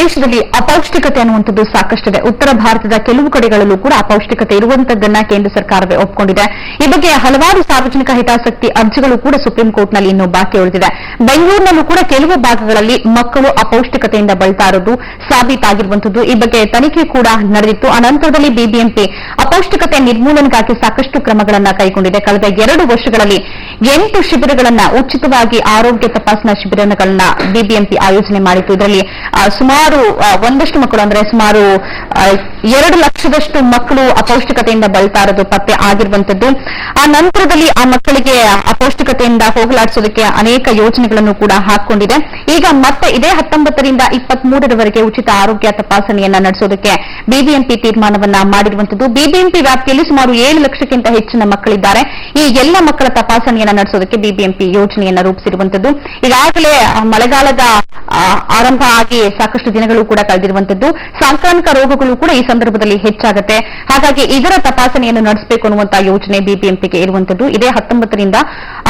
ದೇಶದಲ್ಲಿ ಅಪೌಷ್ಟಿಕತೆ ಅನ್ನುವಂಥದ್ದು ಸಾಕಷ್ಟಿದೆ. ಉತ್ತರ ಭಾರತದ ಕೆಲವು ಕಡೆಗಳಲ್ಲೂ ಕೂಡ ಅಪೌಷ್ಟಿಕತೆ ಇರುವಂತದ್ದನ್ನ ಕೇಂದ್ರ ಸರ್ಕಾರವೇ ಒಪ್ಪಿಕೊಂಡಿದೆ. ಈ ಬಗ್ಗೆ ಹಲವಾರು ಸಾರ್ವಜನಿಕ ಹಿತಾಸಕ್ತಿ ಅರ್ಜಿಗಳು ಕೂಡ ಸುಪ್ರೀಂ ಕೋರ್ಟ್ನಲ್ಲಿ ಇನ್ನೂ ಬಾಕಿ ಉಳಿದಿದೆ. ಬೆಂಗಳೂರಿನಲ್ಲೂ ಕೂಡ ಕೆಲವು ಭಾಗಗಳಲ್ಲಿ ಮಕ್ಕಳು ಅಪೌಷ್ಟಿಕತೆಯಿಂದ ಬಳಲ್ತಾ ಇರೋದು ಸಾಬೀತಾಗಿರುವಂತದ್ದು. ಈ ಬಗ್ಗೆ ತನಿಖೆ ಕೂಡ ನಡೆದಿತ್ತು. ಅನಂತರದಲ್ಲಿ ಬಿಬಿಎಂಪಿ ಅಪೌಷ್ಟಿಕತೆ ನಿರ್ಮೂಲನೆಗಾಗಿ ಸಾಕಷ್ಟು ಕ್ರಮಗಳನ್ನು ಕೈಗೊಂಡಿದೆ. ಕಳೆದ 2 ವರ್ಷಗಳಲ್ಲಿ 8 ಶಿಬಿರಗಳನ್ನ ಉಚಿತವಾಗಿ ಆರೋಗ್ಯ ತಪಾಸಣಾ ಶಿಬಿರಗಳನ್ನ ಬಿಬಿಎಂಪಿ ಆಯೋಜನೆ ಮಾಡಿತ್ತು. ಇದರಲ್ಲಿ ಸುಮಾರು ಒಂದಷ್ಟು ಮಕ್ಕಳು ಅಂದ್ರೆ ಸುಮಾರು 2 ಲಕ್ಷದಷ್ಟು ಮಕ್ಕಳು ಅಪೌಷ್ಟಿಕತೆಯಿಂದ ಬಳಲ್ತಾ ಇರೋದು ಪತ್ತೆ ಆಗಿರುವಂತದ್ದು. ಆ ನಂತರದಲ್ಲಿ ಆ ಮಕ್ಕಳಿಗೆ ಅಪೌಷ್ಟಿಕತೆಯಿಂದ ಹೋಗಲಾಡಿಸೋದಕ್ಕೆ ಅನೇಕ ಯೋಜನೆಗಳನ್ನು ಕೂಡ ಹಾಕಿಕೊಂಡಿದೆ. ಈಗ ಮತ್ತೆ ಇದೇ 19ರಿಂದ 23ರವರೆಗೆ ಉಚಿತ ಆರೋಗ್ಯ ತಪಾಸಣೆಯನ್ನ ನಡೆಸೋದಕ್ಕೆ ಬಿಬಿಎಂಪಿ ತೀರ್ಮಾನವನ್ನ ಮಾಡಿರುವಂತದ್ದು. ಬಿಬಿಎಂಪಿ ವ್ಯಾಪ್ತಿಯಲ್ಲಿ ಸುಮಾರು 7 ಲಕ್ಷಕ್ಕಿಂತ ಹೆಚ್ಚಿನ ಮಕ್ಕಳಿದ್ದಾರೆ. ಈ ಎಲ್ಲ ಮಕ್ಕಳ ತಪಾಸಣೆಯನ್ನ ನಡೆಸೋದಕ್ಕೆ ಬಿಬಿಎಂಪಿ ಯೋಜನೆಯನ್ನ ರೂಪಿಸಿರುವಂತದ್ದು. ಈಗಾಗಲೇ ಮಳೆಗಾಲದ ಆರಂಭ ಆಗಿ ಸಾಕಷ್ಟು ದಿನಗಳು ಕೂಡ ಕಳೆದಿರುವಂತದ್ದು. ಸಾಂಕ್ರಾಮಿಕ ರೋಗಗಳು ಕೂಡ ಈ ಸಂದರ್ಭದಲ್ಲಿ ಹೆಚ್ಚಾಗುತ್ತೆ. ಹಾಗಾಗಿ ಇದರ ತಪಾಸಣೆಯನ್ನು ನಡೆಸಬೇಕು ಅನ್ನುವಂತಹ ಯೋಜನೆ ಬಿಬಿಎಂಪಿಗೆ ಇರುವಂತದ್ದು. ಇದೇ 19ರಿಂದ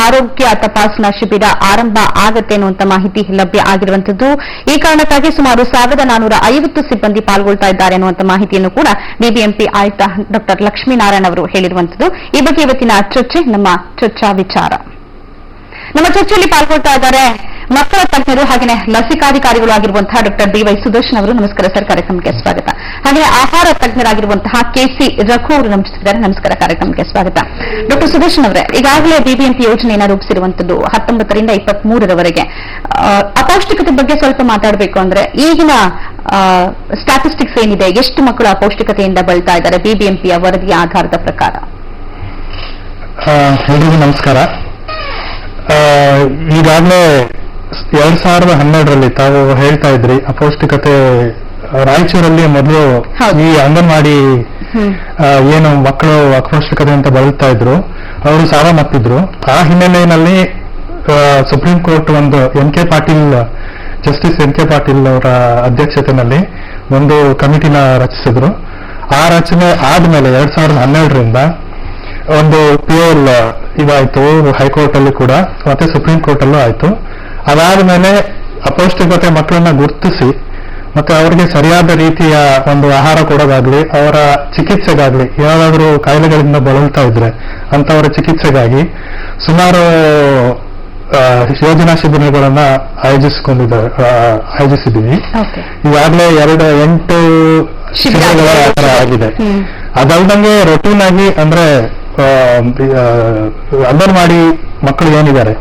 ಆರೋಗ್ಯ ತಪಾಸಣಾ ಶಿಬಿರ ಆರಂಭ ಆಗತ್ತೆ ಅನ್ನುವಂತ ಮಾಹಿತಿ ಲಭ್ಯ ಆಗಿರುವಂತದ್ದು. ಈ ಕಾರಣಕ್ಕಾಗಿ ಸುಮಾರು 1450 ಸಿಬ್ಬಂದಿ ಪಾಲ್ಗೊಳ್ತಾ ಇದ್ದಾರೆ ಅನ್ನುವಂತ ಮಾಹಿತಿಯನ್ನು ಕೂಡ ಬಿಬಿಎಂಪಿ ಆಯುಕ್ತ ಡಾ ಲಕ್ಷ್ಮೀನಾರಾಯಣ ಅವರು ಹೇಳಿರುವಂತದ್ದು. ಈ ಬಗ್ಗೆ ಇವತ್ತಿನ ಚರ್ಚೆ ನಮ್ಮ ಚರ್ಚಾ ವಿಚಾರ. ನಮ್ಮ ಚರ್ಚೆಯಲ್ಲಿ ಪಾಲ್ಗೊಳ್ತಾ ಇದ್ದಾರೆ ಮಕ್ಕಳ ತಜ್ಞರು ಹಾಗೆಯೇ ಲಸಿಕಾಧಿಕಾರಿಗಳು ಆಗಿರುವಂತಹ ಡಾ ಡಿವೈ ಸುದರ್ಶನ್ ಅವರು. ನಮಸ್ಕಾರ ಸರ್, ಕಾರ್ಯಕ್ರಮಕ್ಕೆ ಸ್ವಾಗತ. ಹಾಗೆಯೇ ಆಹಾರ ತಜ್ಞರಾಗಿರುವಂತಹ ಕೆಸಿ ರಘು ಅವರು ನಮಸ್ಕಾರ. ನಮಸ್ಕಾರ, ಕಾರ್ಯಕ್ರಮಕ್ಕೆ ಸ್ವಾಗತ. ಡಾ ಸುದರ್ಶನ್ ಅವರೇ, ಈಗಾಗಲೇ ಬಿಬಿಎಂಪಿ ಯೋಜನೆಯನ್ನು ರೂಪಿಸಿರುವಂತದ್ದು 19ರಿಂದ 23ರವರೆಗೆ. ಅಪೌಷ್ಟಿಕತೆ ಬಗ್ಗೆ ಸ್ವಲ್ಪ ಮಾತಾಡಬೇಕು ಅಂದ್ರೆ ಈಗಿನ ಸ್ಟಾಟಿಸ್ಟಿಕ್ಸ್ ಏನಿದೆ, ಎಷ್ಟು ಮಕ್ಕಳು ಅಪೌಷ್ಟಿಕತೆಯಿಂದ ಬಳಲ್ತಾ ಇದ್ದಾರೆ ಬಿಬಿಎಂಪಿಯ ವರದಿಯ ಆಧಾರದ ಪ್ರಕಾರ? ಎಲ್ರಿಗೂ ನಮಸ್ಕಾರ. ಈಗಾಗಲೇ 2012ರಲ್ಲಿ ತಾವು ಹೇಳ್ತಾ ಇದ್ರಿ ಅಪೌಷ್ಟಿಕತೆ ರಾಯಚೂರಲ್ಲಿ ಮೊದಲು ಈ ಅಂಗನವಾಡಿ ಏನು ಮಕ್ಕಳು ಅಪೌಷ್ಟಿಕತೆ ಅಂತ ಬಳಲ್ತಾ ಇದ್ರು, ಅವರು ಸಾವನ್ನಪ್ಪಿದ್ರು. ಆ ಹಿನ್ನೆಲೆಯಲ್ಲಿ ಸುಪ್ರೀಂ ಕೋರ್ಟ್ ಒಂದು ಜಸ್ಟಿಸ್ ಎನ್ ಕೆ ಪಾಟೀಲ್ ಅವರ ಅಧ್ಯಕ್ಷತೆಯಲ್ಲಿ ಒಂದು ಕಮಿಟಿನ ರಚಿಸಿದ್ರು. ಆ ರಚನೆ ಆದ್ಮೇಲೆ 2012ರಿಂದ ಒಂದು ಪಿಎಲ್ ಇದಾಯ್ತು, ಹೈಕೋರ್ಟ್ ಅಲ್ಲಿ ಕೂಡ ಮತ್ತೆ ಸುಪ್ರೀಂ ಕೋರ್ಟ್ ಅಲ್ಲೂ ಆಯ್ತು. ಅದಾದ್ಮೇಲೆ ಅಪೌಷ್ಟಿಕತೆ ಮಕ್ಕಳನ್ನ ಗುರುತಿಸಿ ಮತ್ತೆ ಅವರಿಗೆ ಸರಿಯಾದ ರೀತಿಯ ಒಂದು ಆಹಾರ ಕೊಡೋದಾಗ್ಲಿ, ಅವರ ಚಿಕಿತ್ಸೆಗಾಗ್ಲಿ, ಯಾವ್ದಾದ್ರು ಕಾಯಿಲೆಗಳಿಂದ ಬಳಲ್ತಾ ಇದ್ರೆ ಅಂತವರ ಚಿಕಿತ್ಸೆಗಾಗಿ ಸುಮಾರು ಯೋಜನಾ ಶಿಬಿರಗಳನ್ನ ಆಯೋಜಿಸಿದ್ದೀವಿ. ಈಗಾಗಲೇ 8 ಶಿಬಿರಗಳ ಆಗಿದೆ. ಅದಲ್ದಂಗೆ ರೊಟೀನ್ ಆಗಿ ಅಂದ್ರೆ ಅಂಗನವಾಡಿ ಮಕ್ಕಳು ಏನಿದ್ದಾರೆ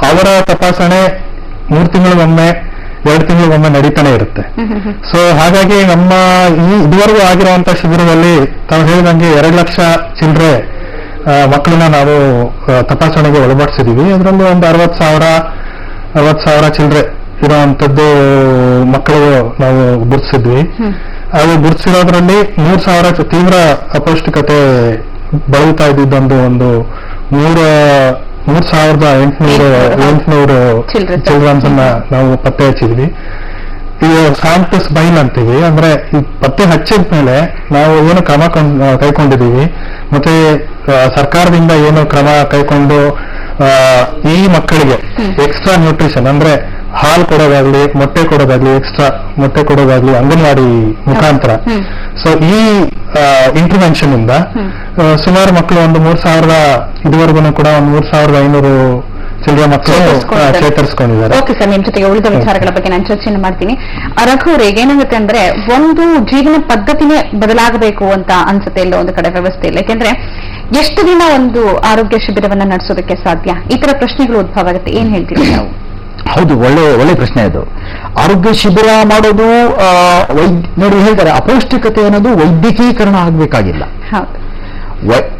ಅವರ ತಪಾಸಣೆ 3 ತಿಂಗಳಿಗೊಮ್ಮೆ 2 ತಿಂಗಳಿಗೊಮ್ಮೆ ನಡೀತಾನೆ ಇರುತ್ತೆ. ಸೊ ಹಾಗಾಗಿ ನಮ್ಮ ಇದುವರೆಗೂ ಆಗಿರುವಂತಹ ಶಿಬಿರದಲ್ಲಿ ತಾವು ಹೇಳಿದಂಗೆ 2 ಲಕ್ಷ ಚಿಲ್ಲರೆ ಮಕ್ಕಳನ್ನ ನಾವು ತಪಾಸಣೆಗೆ ಒಳಪಡಿಸಿದೀವಿ. ಅದರಲ್ಲಿ ಒಂದು 60,000 ಚಿಲ್ಲರೆ ಇರುವಂತದ್ದು ಮಕ್ಕಳು ನಾವು ಗುರುತಿಸಿದ್ವಿ. ಅದು ಗುರುತಿಸಿರೋದ್ರಲ್ಲಿ 3,000 ತೀವ್ರ ಅಪೌಷ್ಟಿಕತೆ ಬಳಲ್ತಾ ಇದ್ದಿದ್ದೊಂದು 3,800 ಚಿಲ್ಡ್ರನ್ಸ್ ಅನ್ನ ನಾವು ಪತ್ತೆ ಹಚ್ಚಿದ್ವಿ. ಇದು ಸ್ಯಾಂಪಲ್ಸ್ ಬೈನ್ ಅಂತೀವಿ. ಅಂದ್ರೆ ಈ ಪತ್ತೆ ಹಚ್ಚಿದ ಮೇಲೆ ನಾವು ಏನು ಕ್ರಮ ಕೈಕೊಂಡಿದೀವಿ, ಮತ್ತೆ ಸರ್ಕಾರದಿಂದ ಏನು ಕ್ರಮ ಕೈಕೊಂಡು ಈ ಮಕ್ಕಳಿಗೆ ಎಕ್ಸ್ಟ್ರಾ ನ್ಯೂಟ್ರಿಷನ್ ಅಂದ್ರೆ ಹಾಲು ಕೊಡೋದಾಗ್ಲಿ, ಮೊಟ್ಟೆ ಕೊಡೋದಾಗ್ಲಿ, ಎಕ್ಸ್ಟ್ರಾ ಮೊಟ್ಟೆ ಕೊಡೋದಾಗ್ಲಿ ಅಂಗನವಾಡಿ ಮುಖಾಂತರ. ಸೊ ಈ ಇಂಟರ್ವೆನ್ಷನ್ ಇಂದ ಸುಮಾರು ಮಕ್ಕಳು ಒಂದು 3,000 ಇದುವರೆಗೂ ಕೂಡ ಒಂದು 3,500 ಚಿಲ್ಲರೆ ಮಕ್ಕಳು ಚೇತರಿಸಿಕೊಂಡಿದ್ದಾರೆ. ಓಕೆ ಸರ್, ನಿಮ್ ಜೊತೆಗೆ ಉಳಿದ ವಿಚಾರಗಳ ಬಗ್ಗೆ ನಾನು ಚರ್ಚೆಯನ್ನು ಮಾಡ್ತೀನಿ. ರಘುರೇ, ಏನಾಗುತ್ತೆ ಅಂದ್ರೆ ಒಂದು ಜೀವನ ಪದ್ಧತಿನೇ ಬದಲಾಗಬೇಕು ಅಂತ ಅನ್ಸುತ್ತೆ ಇಲ್ಲ ಒಂದು ಕಡೆ ವ್ಯವಸ್ಥೆ ಇಲ್ಲ. ಯಾಕೆಂದ್ರೆ ಎಷ್ಟು ದಿನ ಒಂದು ಆರೋಗ್ಯ ಶಿಬಿರವನ್ನ ನಡೆಸೋದಕ್ಕೆ ಸಾಧ್ಯ? ಈ ತರ ಪ್ರಶ್ನೆಗಳು ಉದ್ಭವ ಆಗುತ್ತೆ. ಏನ್ ಹೇಳ್ತೀವಿ ನಾವು? ಹೌದು, ಒಳ್ಳೆ ಪ್ರಶ್ನೆ ಅದು. ಆರೋಗ್ಯ ಶಿಬಿರ ಮಾಡೋದು ನೋಡಿ ಹೇಳ್ತಾರೆ, ಅಪೌಷ್ಟಿಕತೆ ಅನ್ನೋದು ವೈದ್ಯಕೀಕರಣ ಆಗ್ಬೇಕಾಗಿಲ್ಲ.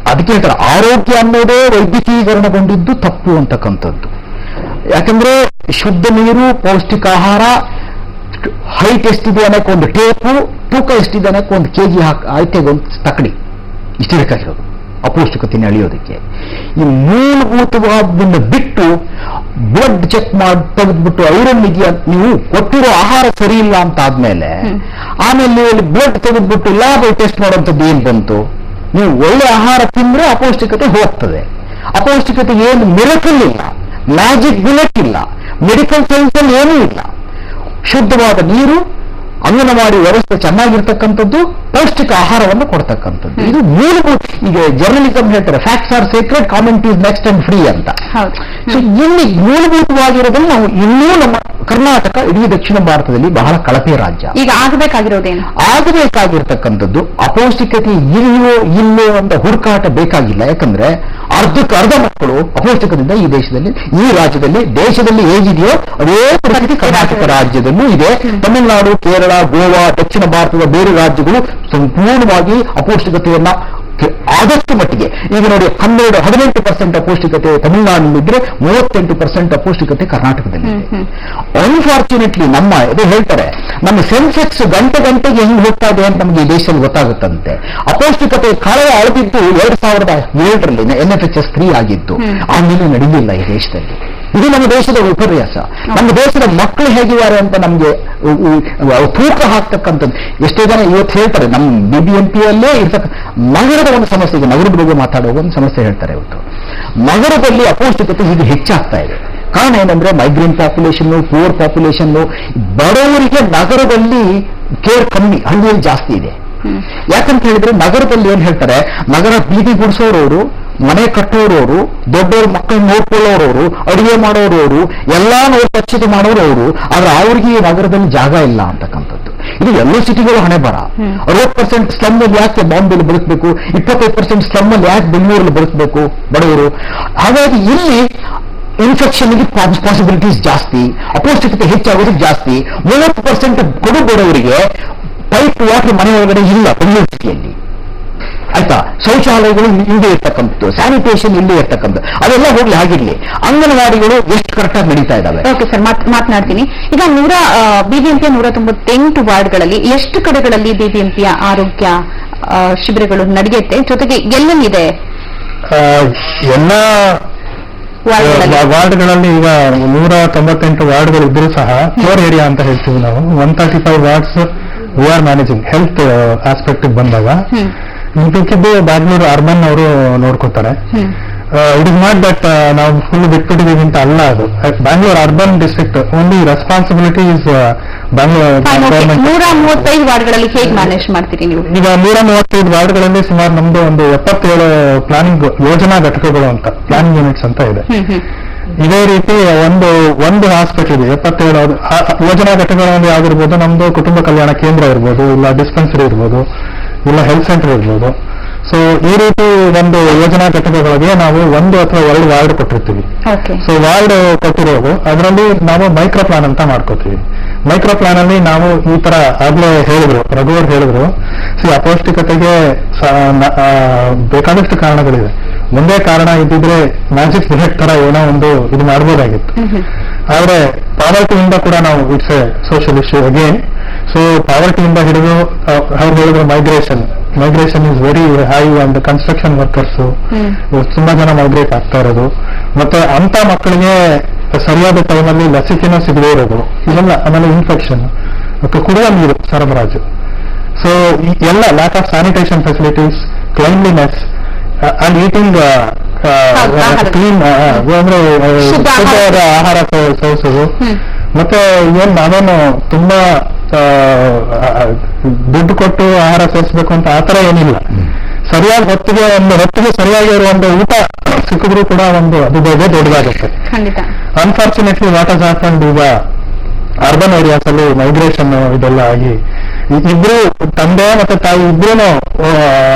ಅದಕ್ಕೆ ಹೇಳ್ತಾರೆ ಆರೋಗ್ಯ ಅನ್ನೋದೇ ವೈದ್ಯಕೀಕರಣಗೊಂಡಿದ್ದು ತಪ್ಪು ಅಂತಕ್ಕಂಥದ್ದು. ಯಾಕಂದ್ರೆ ಶುದ್ಧ ನೀರು, ಪೌಷ್ಟಿಕ ಆಹಾರ, ಹೈಟ್ ಎಷ್ಟಿದೆ ಅನ್ನೋಕೆ ಒಂದು ಟೇಪು, ತೂಕ ಎಷ್ಟಿದೆ ಅನ್ನೋಕೆ ಒಂದು ಕೆಜಿ ಆಯ್ತೆಗೆ ಒಂದು ತಕಡಿ, ಇಷ್ಟೇ ಬೇಕಾಗಿರೋದು ಅಪೌಷ್ಟಿಕತೆಯನ್ನು ಅಳಿಯೋದಕ್ಕೆ. ಈ ಮೂಲಭೂತವಾದನ್ನು ಬಿಟ್ಟು ಬ್ಲಡ್ ಚೆಕ್ ಮಾಡಿ ತೆಗೆದ್ಬಿಟ್ಟು ಐರನ್ ಇದೆಯಾ, ನೀವು ಕೊಟ್ಟಿರೋ ಆಹಾರ ಸರಿ ಇಲ್ಲ ಅಂತ ಆದ್ಮೇಲೆ ಆಮೇಲೆ ಬ್ಲಡ್ ತೆಗೆದ್ಬಿಟ್ಟು ಲ್ಯಾಬ್ ಟೆಸ್ಟ್ ಮಾಡುವಂಥದ್ದು ಏನ್ ಬಂತು? ನೀವು ಒಳ್ಳೆ ಆಹಾರ ತಿಂದ್ರೆ ಅಪೌಷ್ಟಿಕತೆ ಹೋಗ್ತದೆ. ಅಪೌಷ್ಟಿಕತೆ ಏನು ಮಿರಕಲ್ ಇಲ್ಲ, ಮ್ಯಾಜಿಕ್ ಬುಲೆಟ್ ಇಲ್ಲ, ಮೆಡಿಕಲ್ ಸೈನ್ಸ್ ಅಲ್ಲಿ ಏನೂ ಇಲ್ಲ. ಶುದ್ಧವಾದ ನೀರು, ಅಂಗನವಾಡಿ ವ್ಯವಸ್ಥೆ ಚೆನ್ನಾಗಿರ್ತಕ್ಕಂಥದ್ದು, ಪೌಷ್ಟಿಕ ಆಹಾರವನ್ನು ಕೊಡ್ತಕ್ಕಂಥದ್ದು. ಇದು ಮೂಲಭೂತ. ಈಗ ಜರ್ನಲಿಸಂ ಹೇಳ್ತಾರೆ facts are secret, comment is next and free ಅಂತ. ಸೊ ಇಲ್ಲಿ ಮೂಲಭೂತವಾಗಿರೋದ್ರಲ್ಲಿ ನಾವು ಇನ್ನೂ ನಮ್ಮ ಕರ್ನಾಟಕ ಇಡೀ ದಕ್ಷಿಣ ಭಾರತದಲ್ಲಿ ಬಹಳ ಕಳಪೆ ರಾಜ್ಯ. ಈಗ ಆಗಬೇಕಾಗಿರೋದೇನು? ಆಗಬೇಕಾಗಿರ್ತಕ್ಕಂಥದ್ದು ಅಪೌಷ್ಟಿಕತೆ ಇಲ್ಲೋ ಅಂತ ಹುಡುಕಾಟ ಬೇಕಾಗಿಲ್ಲ. ಯಾಕಂದ್ರೆ ಅರ್ಧಕ್ಕೆ ಅರ್ಧ ಮಕ್ಕಳು ಅಪೌಷ್ಟಿಕದಿಂದ ಈ ದೇಶದಲ್ಲಿ, ಈ ರಾಜ್ಯದಲ್ಲಿ, ದೇಶದಲ್ಲಿ ಹೇಗಿದೆಯೋ ಅದೇ ಪರಿಸ್ಥಿತಿ ಕರ್ನಾಟಕ ರಾಜ್ಯದಲ್ಲೂ ಇದೆ. ತಮಿಳುನಾಡು, ಕೇರಳ, ಗೋವಾ, ದಕ್ಷಿಣ ಭಾರತದ ಬೇರೆ ರಾಜ್ಯಗಳು ಸಂಪೂರ್ಣವಾಗಿ ಅಪೌಷ್ಟಿಕತೆಯನ್ನ ಆದಷ್ಟು ಮಟ್ಟಿಗೆ, ಈಗ ನೋಡಿ 18% ಅಪೌಷ್ಟಿಕತೆ ತಮಿಳುನಾಡಿನಲ್ಲಿದ್ರೆ 38% ಅಪೌಷ್ಟಿಕತೆ ಕರ್ನಾಟಕದಲ್ಲಿ. ಅನ್ಫಾರ್ಚುನೇಟ್ಲಿ ಇದು ಹೇಳ್ತಾರೆ, ನಮ್ಮ ಸೆನ್ಸೆಕ್ಸ್ ಗಂಟೆಗೆ ಹೆಂಗ್ ಹೋಗ್ತಾ ಇದೆ ಅಂತ ನಮಗೆ ಈ ದೇಶದಲ್ಲಿ ಗೊತ್ತಾಗುತ್ತಂತೆ. ಅಪೌಷ್ಟಿಕತೆ ಕಳೆಯ ಅಳದಿದ್ದು 2007ರಲ್ಲಿ NFHS 3 ಆಗಿದ್ದು, ಆಮೇಲೆ ನಡೆಯಲಿಲ್ಲ ಈ ದೇಶದಲ್ಲಿ. ಇದು ನಮ್ಮ ದೇಶದ ವಿಪರ್ಯಾಸ. ನಮ್ಮ ದೇಶದ ಮಕ್ಕಳು ಹೇಗಿದ್ದಾರೆ ಅಂತ ನಮಗೆ ತೂಕ ಹಾಕ್ತಕ್ಕಂಥದ್ದು. ಎಷ್ಟೋ ಜನ ಇವತ್ತು ಹೇಳ್ತಾರೆ, ನಮ್ಮ BBMPಯಲ್ಲೇ ಇರ್ತಕ್ಕ ನಗರದ ಒಂದು ಸಮಸ್ಯೆ ಇದೆ. ನಗರದ ಬಗ್ಗೆ ಮಾತಾಡುವ ಒಂದು ಸಮಸ್ಯೆ ಹೇಳ್ತಾರೆ. ಇವತ್ತು ನಗರದಲ್ಲಿ ಅಪೌಷ್ಟಿಕತೆ ಇದು ಹೆಚ್ಚಾಗ್ತಾ ಇದೆ. ಕಾರಣ ಏನಂದ್ರೆ ಮೈಗ್ರೆಂಟ್ ಪಾಪ್ಯುಲೇಷನ್, ಪೂರ್ ಪಾಪ್ಯುಲೇಷನ್, ಬಡವರಿಗೆ ನಗರದಲ್ಲಿ ಕೇರ್ ಕಮ್ಮಿ, ಹಳ್ಳಿಯಲ್ಲಿ ಜಾಸ್ತಿ ಇದೆ. ಯಾಕಂತ ಹೇಳಿದ್ರೆ ನಗರದಲ್ಲಿ ಏನ್ ಹೇಳ್ತಾರೆ, ನಗರ ಬೀದಿ ಗುಡಿಸೋರವರು, ಮನೆ ಕಟ್ಟೋರವರು, ದೊಡ್ಡವರು ಮಕ್ಕಳನ್ನ ನೋಡ್ಕೊಳ್ಳೋರವರು, ಅಡುಗೆ ಮಾಡೋರವರು, ಎಲ್ಲಾ ಸ್ವಚ್ಛತೆ ಮಾಡೋರವರು. ಆದ್ರೆ ಅವ್ರಿಗೆ ಈ ನಗರದಲ್ಲಿ ಜಾಗ ಇಲ್ಲ ಅಂತಕ್ಕಂಥದ್ದು. ಇದು ಎಲ್ಲ ಸಿಟಿಗಳು ಹಣೆ ಬರ. 60% ಸ್ಲಮ್ ಅಲ್ಲಿ ಯಾಕೆ ಬಾಂಬೆಲಿ ಬದುಕಬೇಕು, 25% ಸ್ಲಮ್ ಅಲ್ಲಿ ಯಾಕೆ ಬೆಂಗಳೂರಲ್ಲಿ ಬದುಕಬೇಕು ಬಡವರು. ಹಾಗಾಗಿ ಇಲ್ಲಿ ಇನ್ಫೆಕ್ಷನ್ಗೆ ಪಾಸಿಬಿಲಿಟೀಸ್ ಜಾಸ್ತಿ, ಅಪೌಷ್ಟಿಕತೆ ಹೆಚ್ಚಾಗೋದಕ್ಕೆ ಜಾಸ್ತಿ. 30% ಕೊಡು ಬಡವರಿಗೆ ಪೈಪ್ ವಾಟರ್ ಮನೆ ಒಳಗಡೆ ಇಲ್ಲ ಬೆಂಗಳೂರು ಸಿಟಿಯಲ್ಲಿ. ಆಯ್ತಾ, ಶೌಚಾಲಯಗಳು ಇಲ್ಲದೆ ಇರ್ತಕ್ಕಂಥದ್ದು, ಸ್ಯಾನಿಟೇಷನ್ ಇಲ್ಲದೆ ಇರ್ತಕ್ಕಂಥದ್ದು, ಅದೆಲ್ಲ ಹೋಗ್ಲಿ ಆಗಿರ್ಲಿ. ಅಂಗನವಾಡಿಗಳು ಎಷ್ಟು ಕರೆಕ್ಟಾಗಿ ನಡೀತಾ ಇದ್ದಾವೆ. ಓಕೆ ಸರ್, ಮಾತನಾಡ್ತೀನಿ. ಈಗ BBMPಯ 198 ವಾರ್ಡ್ಗಳಲ್ಲಿ ಎಷ್ಟು ಕಡೆಗಳಲ್ಲಿ BBMPಯ ಆರೋಗ್ಯ ಶಿಬಿರಗಳು ನಡೆಯುತ್ತೆ? ಜೊತೆಗೆ ಎಲ್ಲೆಲ್ಲಿದೆ? ಎಲ್ಲ ವಾರ್ಡ್ಗಳಲ್ಲಿ ಈಗ 198 ವಾರ್ಡ್ಗಳು ಇದ್ರೂ ಸಹ ಕೋರ್ ಏರಿಯಾ ಅಂತ ಹೇಳ್ತೀವಿ ನಾವು. 135 wards we are managing. Health aspect ಬಂದಾಗ ಮಿಕ್ಕಿದ್ದು ಬ್ಯಾಂಗ್ಳೂರು ಅರ್ಬನ್ ಅವರು ನೋಡ್ಕೋತಾರೆ. ಇಟ್ ಇಸ್ ನಾಟ್ ದಟ್ ನಾವು ಫುಲ್ ಬಿಟ್ಬಿಟ್ಟಿದೀವಿ ಅಂತ ಅಲ್ಲ. ಅದು Bangalore urban district only responsibility is Bangalore government. 135 ವಾರ್ಡ್ಗಳಲ್ಲಿ ಹೇಗೆ ಮ್ಯಾನೇಜ್ ಮಾಡ್ತೀರಿ ನೀವು? ಈಗ 135 ವಾರ್ಡ್ಗಳಲ್ಲಿ ಸುಮಾರು ನಮ್ದು ಒಂದು 77 ಪ್ಲಾನಿಂಗ್ ಯೋಜನಾ ಘಟಕಗಳು ಅಂತ, ಪ್ಲಾನಿಂಗ್ ಯೂನಿಟ್ಸ್ ಅಂತ ಇದೆ. ಇದೇ ರೀತಿ ಒಂದು ಹಾಸ್ಪಿಟಲ್ ಇದೆ, 77 ಯೋಜನಾ ಘಟಕಗಳಲ್ಲಿ ಯಾವ್ದಿರ್ಬೋದು, ನಮ್ದು ಕುಟುಂಬ ಕಲ್ಯಾಣ ಕೇಂದ್ರ ಇರ್ಬೋದು, ಇಲ್ಲ ಡಿಸ್ಪೆನ್ಸರಿ ಇರ್ಬೋದು, ಇಲ್ಲ ಹೆಲ್ತ್ ಸೆಂಟರ್ ಇರ್ಬೋದು. ಸೊ ಈ ರೀತಿ ಒಂದು ಯೋಜನಾ ಘಟಕಗಳಿಗೆ ನಾವು 1 ಅಥವಾ 2 ವಾರ್ಡ್ ಕೊಟ್ಟಿರ್ತೀವಿ. ಸೊ ವಾರ್ಡ್ ಕೊಟ್ಟಿರೋದು ಅದರಲ್ಲಿ ನಾವು ಮೈಕ್ರೋ ಪ್ಲಾನ್ ಅಂತ ಮಾಡ್ಕೋತೀವಿ. ಮೈಕ್ರೋ ಪ್ಲಾನ್ ಅಲ್ಲಿ ನಾವು ಈ ತರ ಆಗ್ಲೇ ಹೇಳಿದ್ರು, ರಘುವರ್ ಹೇಳಿದ್ರು, ಅಪೌಷ್ಟಿಕತೆಗೆ ಬೇಕಾದಷ್ಟು ಕಾರಣಗಳಿದೆ. ಮುಂದೆ ಕಾರಣ ಇದ್ದಿದ್ರೆ ಮ್ಯಾಜಿಕ್ ಬುಲೆಟ್ ತರ ಏನೋ ಒಂದು ಇದು ಮಾಡಬಹುದಾಗಿತ್ತು. ಆದ್ರೆ ಪಾವರ್ಟಿಯಿಂದ ಕೂಡ ನಾವು it's a social issue again. So ಪಾವರ್ಟಿಯಿಂದ ಹಿಡಿದು ಅವ್ರು ಹೇಳಿದ್ರು migration is very high and construction workers ತುಂಬಾ ಜನ ಮೈಗ್ರೇಟ್ ಆಗ್ತಾ ಇರೋದು, ಮತ್ತೆ ಅಂತ ಮಕ್ಕಳಿಗೆ ಸರಿಯಾದ ಟೈಮಲ್ಲಿ ಲಸಿಕೆನೂ ಸಿಗದೇ ಇರೋದು, ಇದೆಲ್ಲ. ಆಮೇಲೆ ಇನ್ಫೆಕ್ಷನ್, ಕುಡಿಯುವ ನೀರು ಸರಬರಾಜು. ಸೊ ಎಲ್ಲ lack of sanitation facilities, cleanliness and eating clean ಅಂದ್ರೆ ಶುದ್ಧವಾದ ಆಹಾರ ಸೇವಿಸೋದು. ಮತ್ತೆ ಏನ್ ನಾವೇನು ತುಂಬಾ ದುಡ್ಡು ಕೊಟ್ಟು ಆಹಾರ ಸೇರಿಸಬೇಕು ಅಂತ ಆತರ ಏನಿಲ್ಲ. ಸರಿಯಾದ ಹೊತ್ತಿಗೆ ಸರಿಯಾಗಿ ಒಂದು ಊಟ ಸಿಕ್ಕಿದ್ರು ಕೂಡ ಅದು ದೊಡ್ಡದಾಗುತ್ತೆ. ಅನ್ಫಾರ್ಚುನೇಟ್ಲಿ ವಾಟ್ ಹಸ್ ಹ್ಯಾಪನ್ಡ್, ಈಗ ಅರ್ಬನ್ ಏರಿಯಾಸ್ ಅಲ್ಲಿ ಮೈಗ್ರೇಷನ್ ಇದೆಲ್ಲ ಆಗಿ ಇಬ್ರು ತಂದೆ ಮತ್ತೆ ತಾಯಿ ಇಬ್ರು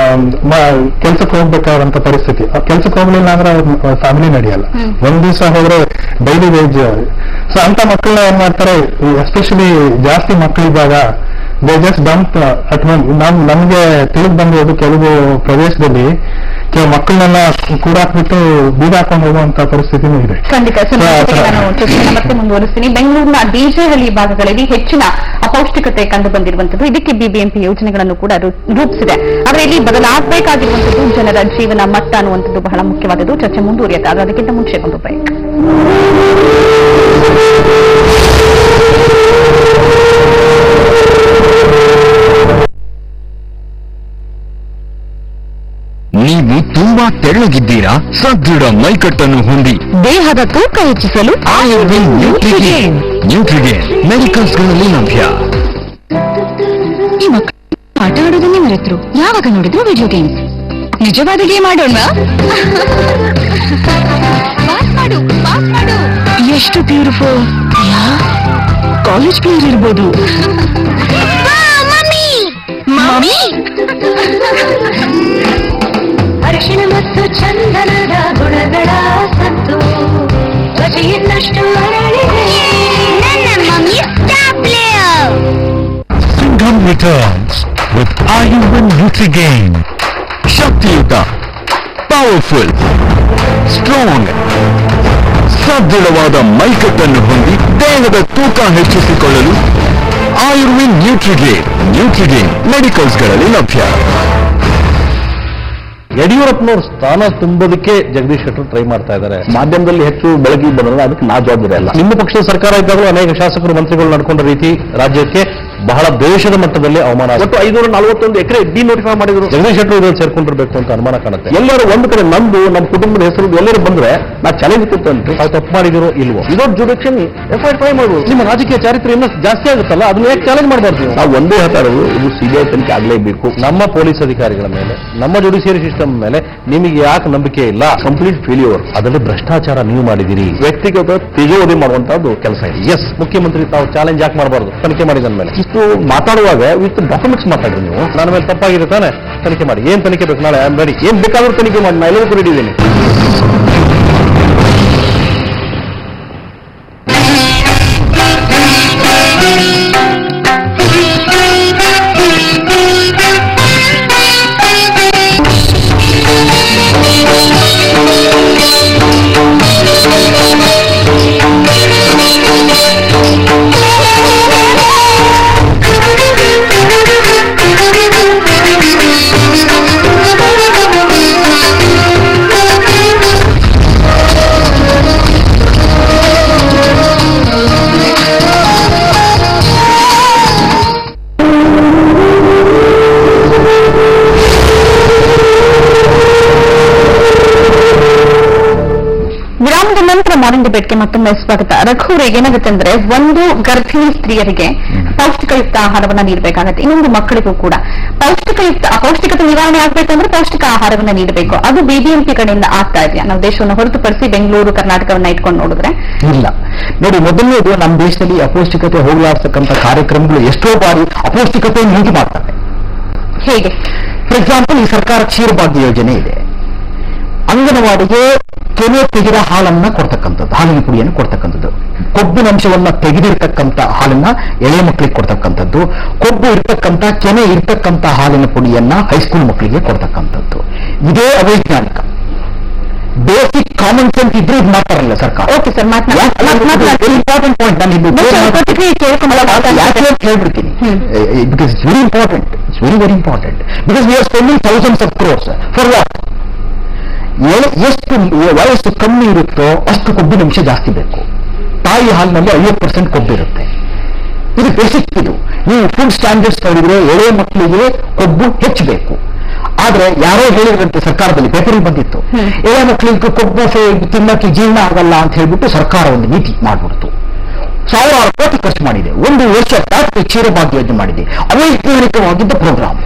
ಕೆಲ್ಸಕ್ಕೆ ಹೋಗ್ಬೇಕಾದಂತ ಪರಿಸ್ಥಿತಿ. ಕೆಲ್ಸಕ್ಕೆ ಹೋಗ್ಲಿಲ್ಲ ಅಂದ್ರೆ ಫ್ಯಾಮಿಲಿ ನಡೆಯಲ್ಲ. ಒಂದ್ ದಿವಸ ಹೋದ್ರೆ ಡೈಲಿ ವೇಜ್. ಸೊ ಅಂತ ಮಕ್ಕಳನ್ನ ಏನ್ ಮಾಡ್ತಾರೆ, ಎಸ್ಪೆಷಲಿ ಜಾಸ್ತಿ ಮಕ್ಕಳಿದ್ದಾಗ they just dump at home. ನಮ್ಗೆ ತಿಳಿದು ಬಂದಿರೋದು ಕೆಲವು ಪ್ರದೇಶದಲ್ಲಿ ಕೆಲವು ಮಕ್ಕಳನ್ನೆಲ್ಲ ಕೂಡಾಕ್ಬಿಟ್ಟು ಬೀಗ ಹಾಕೊಂಡು ಹೋಗುವಂತ ಪರಿಸ್ಥಿತಿನೂ ಇದೆ. ಖಂಡಿತ ನಾನು ಚರ್ಚೆಯನ್ನು ಮತ್ತೆ ಮುಂದುವರಿಸ್ತೀನಿ. ಬೆಂಗಳೂರಿನ DJ-ಹಳ್ಳಿ ಭಾಗಗಳಲ್ಲಿ ಹೆಚ್ಚಿನ ಅಪೌಷ್ಟಿಕತೆ ಕಂಡು ಬಂದಿರುವಂತದ್ದು, ಇದಕ್ಕೆ BBMP ಯೋಜನೆಗಳನ್ನು ಕೂಡ ರೂಪಿಸಿದೆ. ಆದರೆ ಇಲ್ಲಿ ಬದಲಾಗಬೇಕಾಗಿರುವಂತದ್ದು ಜನರ ಜೀವನ ಮಟ್ಟ ಅನ್ನುವಂಥದ್ದು ಬಹಳ ಮುಖ್ಯವಾದದ್ದು. ಚರ್ಚೆ ಮುಂದುವರಿಯುತ್ತೆ, ಆದರೆ ಅದಕ್ಕಿಂತ ಮುಂಚೆ ಒಂದು ಬ್ರೇಕ್. ನೀವು ತುಂಬಾ ತೆಳ್ಳಗಿದ್ದೀರಾ? ಸದೃಢ ಮೈಕಟ್ಟನ್ನು ಹೊಂದಿ ದೇಹದ ತೂಕ ಹೆಚ್ಚಿಸಲು ನ್ಯೂಟ್ರಿಗೇನ್ ಮೆಡಿಕಲ್ಸ್ಗಳಲ್ಲಿ ಲಭ್ಯ. ಈ ಮಕ್ಕಳು ಆಟ ಆಡೋದನ್ನೇ ಮರೆತರು. ಯಾವಾಗ ನೋಡಿದ್ರು ವಿಡಿಯೋ ಗೇಮ್ಸ್. ನಿಜವಾದ ಗೇಮ್ ಆಡೋಣ. ಪಾಸ್ ಮಾಡು. ಎಷ್ಟು ಬ್ಯೂಟಿಫುಲ್. ಕಾಲೇಜ್ ಪ್ಲೇಯರ್ ಇರ್ಬೋದು. ಮಮ್ಮಿ ಅರಿಶಿಣ ಮತ್ತು ಚಂದನದ ಗುಣಗಳ ಸತ್ತು ತ್ವಚೆಯನ್ನಷ್ಟು ಅರಳಿದೆ ನನ್ನ mummy star player. Singham returns with Ayurved Nutri-Gain. ಶಕ್ತಿಯುತ, ಪವರ್ಫುಲ್, ಸ್ಟ್ರಾಂಗ್, ಸದೃಢವಾದ ಮೈಕಟ್ಟನ್ನು ಹೊಂದಿ ದೇಹದ ತೂಕ ಹೆಚ್ಚಿಸಿಕೊಳ್ಳಲು ಆಯುರ್ವೇದ್ ನ್ಯೂಟ್ರಿಗೇನ್ ಮೆಡಿಕಲ್ಸ್ಗಳಲ್ಲಿ ಲಭ್ಯ. ಯಡಿಯೂರಪ್ಪನವ್ರ ಸ್ಥಾನ ತುಂಬೋದಕ್ಕೆ ಜಗದೀಶ್ ಶೆಟ್ಟರ್ ಟ್ರೈ ಮಾಡ್ತಾ ಇದ್ದಾರೆ. ಮಾಧ್ಯಮದಲ್ಲಿ ಹೆಚ್ಚು ಬೆಳಕಿಗೆ ಬಂದ್ರೆ ಅದಕ್ಕೆ ನಾ ಜವಾಬ್ದಾರಿ ಅಲ್ಲ. ನಿಮ್ಮ ಪಕ್ಷದ ಸರ್ಕಾರ ಇದ್ದಾಗಲೂ ಅನೇಕ ಶಾಸಕರು ಮಂತ್ರಿಗಳು ನಡ್ಕೊಂಡ ರೀತಿ ರಾಜ್ಯಕ್ಕೆ ಬಹಳ ದೇಶದ ಮಟ್ಟದಲ್ಲಿ ಅವಮಾನ. ಒಟ್ಟು 541 ಎಕರೆ ಡಿನೋಟಿಫೈ ಮಾಡಿದ್ರು. ಜಗದೀಶ್ ಶೆಟ್ಟರ್ ಇದರಲ್ಲಿ ಸೇರ್ಕೊಂಡಿರ್ಬೇಕು ಅಂತ ಅನುಮಾನ ಕಾಣುತ್ತೆ. ಎಲ್ಲರೂ ಒಂದು ಕಡೆ ನಂದು ನಮ್ಮ ಕುಟುಂಬದ ಹೆಸರು ಎಲ್ಲರೂ ಬಂದ್ರೆ ನಾ ಚಾಲೆಂಜ್ ಕೊಡ್ತೇನೆ. ತಾವು ತಪ್ಪು ಮಾಡಿದಿರೋ ಇಲ್ವೋ ಇದೊಂದು ಜುಡಿಕ್ಷನ್ ಎಫ್ಐಆರ್ ಟ್ರೈ ಮಾಡುವುದು. ನಿಮ್ಮ ರಾಜಕೀಯ ಚಾರಿತ್ರ್ಯ ಇನ್ನಷ್ಟು ಜಾಸ್ತಿ ಆಗುತ್ತಲ್ಲ, ಅದನ್ನ ಯಾಕೆ ಚಾಲೆಂಜ್ ಮಾಡಬಾರ್ದು? ನಾವು ಒಂದೇ ಹೇಳ್ತಾ ಇರೋದು, ಇದು ಸಿಬಿಐ ತನಿಖೆ ಆಗಲೇಬೇಕು. ನಮ್ಮ ಪೊಲೀಸ್ ಅಧಿಕಾರಿಗಳ ಮೇಲೆ, ನಮ್ಮ ಜುಡಿಷಿಯರಿ ಸಿಸ್ಟಮ್ ಮೇಲೆ ನಿಮಗೆ ಯಾಕೆ ನಂಬಿಕೆ ಇಲ್ಲ? Complete failure. ಅದರಲ್ಲಿ ಭ್ರಷ್ಟಾಚಾರ ನೀವು ಮಾಡಿದಿರಿ. ವ್ಯಕ್ತಿಗತ ತೇಜೋವಧಿ ಮಾಡುವಂತಹದ್ದು ಕೆಲಸ ಇದೆ. ಎಸ್, ಮುಖ್ಯಮಂತ್ರಿ ತಾವು ಚಾಲೆಂಜ್ ಯಾಕೆ ಮಾಡಬಾರ್ದು? ತನಿಖೆ ಮಾಡಿದ ಮೇಲೆ ಇಷ್ಟು ಮಾತಾಡುವಾಗ ವಿತ್ ಡಾಕ್ಯುಮೆಂಟ್ಸ್ ಮಾತಾಡ್ರಿ ನೀವು. ನನ್ನ ಮೇಲೆ ತಪ್ಪಾಗಿದೆ ತಾನೆ, ತನಿಖೆ ಮಾಡಿ. ಏನ್ ತನಿಖೆ ಬೇಕು? ನಾಳೆ ಐ ಆಮ್ ರೆಡಿ. ಏನ್ ಬೇಕಾದ್ರೂ ತನಿಖೆ ಮಾಡಿ, ನಾ ಎಲ್ಲವೂ ರೆಡಿ ಇದ್ದೀನಿ. ಮಾರ್ನಿಂಗ್ ಡಿಬೇಟ್ಗೆ ಮತ್ತೊಮ್ಮೆ ಸ್ವಾಗತ. ರಘುವರಿಗೆ ಏನಾಗುತ್ತೆ ಅಂದ್ರೆ, ಒಂದು ಗರ್ಭಿಣಿ ಸ್ತ್ರೀಯರಿಗೆ ಪೌಷ್ಟಿಕಯುಕ್ತ ಆಹಾರವನ್ನ ನೀಡಬೇಕಾಗತ್ತೆ, ಇನ್ನೊಂದು ಮಕ್ಕಳಿಗೂ ಕೂಡ ಅಪೌಷ್ಟಿಕತೆ ನಿವಾರಣೆ ಆಗ್ಬೇಕಂದ್ರೆ ಪೌಷ್ಟಿಕ ಆಹಾರವನ್ನ ನೀಡಬೇಕು. ಅದು ಬಿಬಿಎಂಪಿ ಕಡೆಯಿಂದ ಆಗ್ತಾ ಇದೆಯಾ? ನಾವು ದೇಶವನ್ನು ಹೊರತುಪಡಿಸಿ ಬೆಂಗಳೂರು ಕರ್ನಾಟಕವನ್ನ ಇಟ್ಕೊಂಡು ನೋಡಿದ್ರೆ ಇಲ್ಲ. ನೋಡಿ, ಮೊದಲನೇದು ನಮ್ಮ ದೇಶದಲ್ಲಿ ಅಪೌಷ್ಟಿಕತೆ ಹೋಗಲಾಡಿಸತಕ್ಕಂಥ ಕಾರ್ಯಕ್ರಮಗಳು ಎಷ್ಟೋ ಬಾರಿ ಅಪೌಷ್ಟಿಕತೆಯನ್ನು ಉಂಟು ಮಾಡ್ತವೆ. ಹೇಗೆ? ಫಾರ್ ಎಕ್ಸಾಂಪಲ್, ಈ ಸರ್ಕಾರ ಕ್ಷೀರಭಾಗ್ಯ ಯೋಜನೆ ಇದೆ. ಅಂಗನವಾಡಿಗೆ ಕೆನೆ ತೆಗೆದ ಹಾಲನ್ನ ಕೊಡ್ತಕ್ಕಂಥದ್ದು, ಹಾಲಿನ ಪುಡಿಯನ್ನು ಕೊಡ್ತಕ್ಕಂಥದ್ದು, ಕೊಬ್ಬಿನ ಅಂಶವನ್ನ ತೆಗೆದಿರ್ತಕ್ಕಂಥ ಹಾಲನ್ನ ಎಳೆ ಮಕ್ಕಳಿಗೆ ಕೊಡ್ತಕ್ಕಂಥದ್ದು, ಕೊಬ್ಬು ಇರ್ತಕ್ಕಂಥ ಕೆನೆ ಇರ್ತಕ್ಕಂಥ ಹಾಲಿನ ಪುಡಿಯನ್ನ ಹೈಸ್ಕೂಲ್ ಮಕ್ಕಳಿಗೆ ಕೊಡ್ತಕ್ಕಂಥದ್ದು. ಇದೇ ಅವೈಜ್ಞಾನಿಕ. ಬೇಸಿಕ್ ಕಾಮನ್ ಸೆನ್ಸ್ ಇದ್ರೆ ಇದು ಮಾಡ್ತಾರಲ್ಲ ಸರ್ಕಾರ. ಓಕೆ ಸರ್, ಇಂಪಾರ್ಟೆಂಟ್ ಪಾಯಿಂಟ್ ನಾನು ಹೇಳ್ಬಿಡ್ತೀನಿ. Because it's very important. It's very very important. Because we are spending thousands of crores for what? ಎಷ್ಟು ವಯಸ್ಸು ಕಮ್ಮಿ ಇರುತ್ತೋ ಅಷ್ಟು ಕೊಬ್ಬಿನ ಅಂಶ ಜಾಸ್ತಿ ಬೇಕು. ತಾಯಿ ಹಾಲಿನಲ್ಲಿ 50% ಕೊಬ್ಬಿರುತ್ತೆ. ಇದು ಬೇಸಿಕ್. ಇದು ನೀವು ಫುಡ್ ಸ್ಟ್ಯಾಂಡರ್ಡ್ಸ್ ನೋಡಿದ್ರೆ ಎಳೆ ಮಕ್ಕಳಿಗೆ ಕೊಬ್ಬು ಹೆಚ್ಚಬೇಕು. ಆದ್ರೆ ಯಾರೋ ಹೇಳಿದ್ರಂತೆ ಸರ್ಕಾರದಲ್ಲಿ, ಪೇಪರಿಗೆ ಬಂದಿತ್ತು, ಎಳೆ ಮಕ್ಕಳಿಗೆ ಕೊಬ್ಬು ತಿನ್ನಕ್ಕೆ ಜೀರ್ಣ ಆಗಲ್ಲ ಅಂತ ಹೇಳ್ಬಿಟ್ಟು ಸರ್ಕಾರ ಒಂದು ನೀತಿ ಮಾಡ್ಬಿಡ್ತು. 1000 ಕೋಟಿ ಖರ್ಚು ಮಾಡಿದೆ. 1 ವರ್ಷ ಕ್ಷೀರಭಾಗ್ಯ ಯೋಜನೆ ಮಾಡಿದೆ. ಅವೈಜ್ಞಾನಿಕವಾಗಿದ್ದ ಪ್ರೋಗ್ರಾಮ್.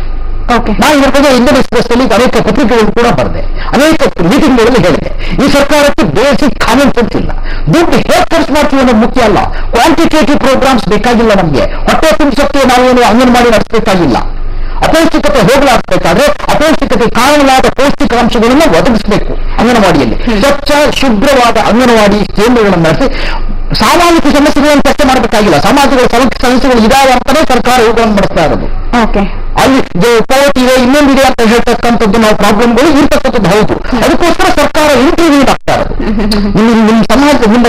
ನಾನು ಇದರ ಬಗ್ಗೆ ಇಂಡಿಯನ್ ಎಕ್ಸ್‌ಪ್ರೆಸ್ ನಲ್ಲಿ ಅನೇಕ ಪತ್ರಿಕೆಗಳು ಕೂಡ ಬರೆದೆ, ಅನೇಕ ಮೀಟಿಂಗ್ಗಳಲ್ಲಿ ಹೇಳಿದೆ. ಈ ಸರ್ಕಾರಕ್ಕೆ ಬೇಸಿಕ್ ಕಾಮನ್ ಸೆನ್ಸ್ ಇಲ್ಲ. ದುಡ್ಡು ಹೇಗೆ ಖರ್ಚು ಮಾಡ್ತೀವಿ ಅನ್ನೋದು ಮುಖ್ಯ ಅಲ್ಲ. ಕ್ವಾಂಟಿಟೇಟಿವ್ ಪ್ರೋಗ್ರಾಮ್ಸ್ ಬೇಕಾಗಿಲ್ಲ ನಮಗೆ. ಹೊಟ್ಟೆ ತುಂಬಿಸಕ್ಕೆ ನಾವೇನು ಅಂಗನವಾಡಿ ನಡೆಸಬೇಕಾಗಿಲ್ಲ. ಅಪೌಷ್ಟಿಕತೆ ಹೋಗಲಾಡಿಸಬೇಕಾದ್ರೆ ಅಪೌಷ್ಟಿಕತೆ ಕಾರಣವಾದ ಪೌಷ್ಟಿಕಾಂಶಗಳನ್ನು ಒದಗಿಸಬೇಕು. ಅಂಗನವಾಡಿಯಲ್ಲಿ ಸ್ವಚ್ಛ ಶುಭ್ರವಾದ ಅಂಗನವಾಡಿ ಕೇಂದ್ರಗಳನ್ನು ನಡೆಸಿ ಸಾಮಾಜಿಕ ಸಮಸ್ಯೆಗಳನ್ನು ಚರ್ಚೆ ಮಾಡಬೇಕಾಗಿಲ್ಲ. ಸಾಮಾಜಿಕ ಸಮಸ್ಯೆಗಳು ಇದಾವೆ ಅಂತಾನೆ ಸರ್ಕಾರ ಇವುಗಳನ್ನು ನಡೆಸ್ತಾ ಇರೋದು. ಅಲ್ಲಿ ಪವರ್ಟಿ ಇದೆ, ಇನ್ನೊಂದಿದೆ ಅಂತ ಹೇಳ್ತಕ್ಕಂಥದ್ದು ನಾವು ಪ್ರಾಬ್ಲಮ್ಗಳು ಇರ್ತಕ್ಕಂಥದ್ದು ಹೌದು. ಅದಕ್ಕೋಸ್ಕರ ಸರ್ಕಾರ ಇಂಟರ್ವ್ಯೂ ಆಗ್ತಾ ಇರೋದು. ನಿಮ್ಮ ಸಮಾಜ, ನಿಮ್ಮ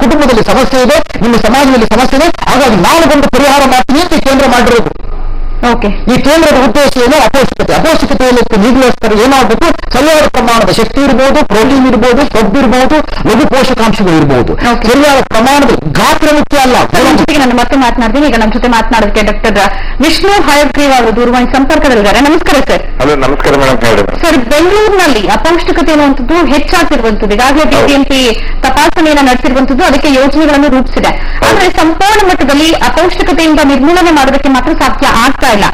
ಕುಟುಂಬದಲ್ಲಿ ಸಮಸ್ಯೆ ಇದೆ, ನಿಮ್ಮ ಸಮಾಜದಲ್ಲಿ ಸಮಸ್ಯೆ ಇದೆ, ಹಾಗಾಗಿ ನಾನು ಬಂದು ಪರಿಹಾರ ಮಾಡ್ತೀನಿ ಅಂತ ಕೇಂದ್ರ ಮಾಡಿರೋದು. ಈ ಕೇಂದ್ರದ ಉದ್ದೇಶ ಏನು? ಅಪೌಷ್ಟಿಕತೆಯಲ್ಲಿ ನೀಡಲಿಸ್ತಾರೆ. ಏನಾಗಬೇಕು? ಸರಿಯಾದ ಪ್ರಮಾಣದ ಶಕ್ತಿ ಇರಬಹುದು, ಪ್ರೋಟೀನ್ ಇರಬಹುದು, ಕೊಬ್ಬು ಇರಬಹುದು, ಲಘು ಪೋಷಕಾಂಶಗಳು ಇರಬಹುದು. ಸರಿಯಾದ ಪ್ರಮಾಣದ ಗಾತ್ರ ಮುಖ್ಯ ಅಲ್ಲ. ನಾನು ಮತ್ತೆ ಮಾತನಾಡ್ತೀನಿ. ಈಗ ನಮ್ಮ ಜೊತೆ ಮಾತನಾಡೋದಕ್ಕೆ ಡಾಕ್ಟರ್ ವಿಷ್ಣು ಹಯಗ್ರೀವ್ ಅವರು ದೂರವಾಣಿ ಸಂಪರ್ಕದಲ್ಲಿದ್ದಾರೆ. ನಮಸ್ಕಾರ ಸರ್. ನಮಸ್ಕಾರ ಮೇಡಮ್. ಸರ್, ಬೆಂಗಳೂರಿನಲ್ಲಿ ಅಪೌಷ್ಟಿಕತೆ ಅನ್ನುವಂಥದ್ದು ಹೆಚ್ಚಾಗ್ತಿರುವಂಥದ್ದು, ಈಗಾಗಲೇ ಬಿಬಿಎಂಪಿ ತಪಾಸಣೆಯನ್ನು ನಡೆಸಿರುವಂಥದ್ದು, ಅದಕ್ಕೆ ಯೋಜನೆಗಳನ್ನು ರೂಪಿಸಿದೆ. ಆದರೆ ಸಂಪೂರ್ಣ ಮಟ್ಟದಲ್ಲಿ ಅಪೌಷ್ಟಿಕತೆಯಿಂದ ನಿರ್ಮೂಲನೆ ಮಾಡೋದಕ್ಕೆ ಮಾತ್ರ ಸಾಧ್ಯ ಆಗ್ತಾ ಇಲ್ಲ.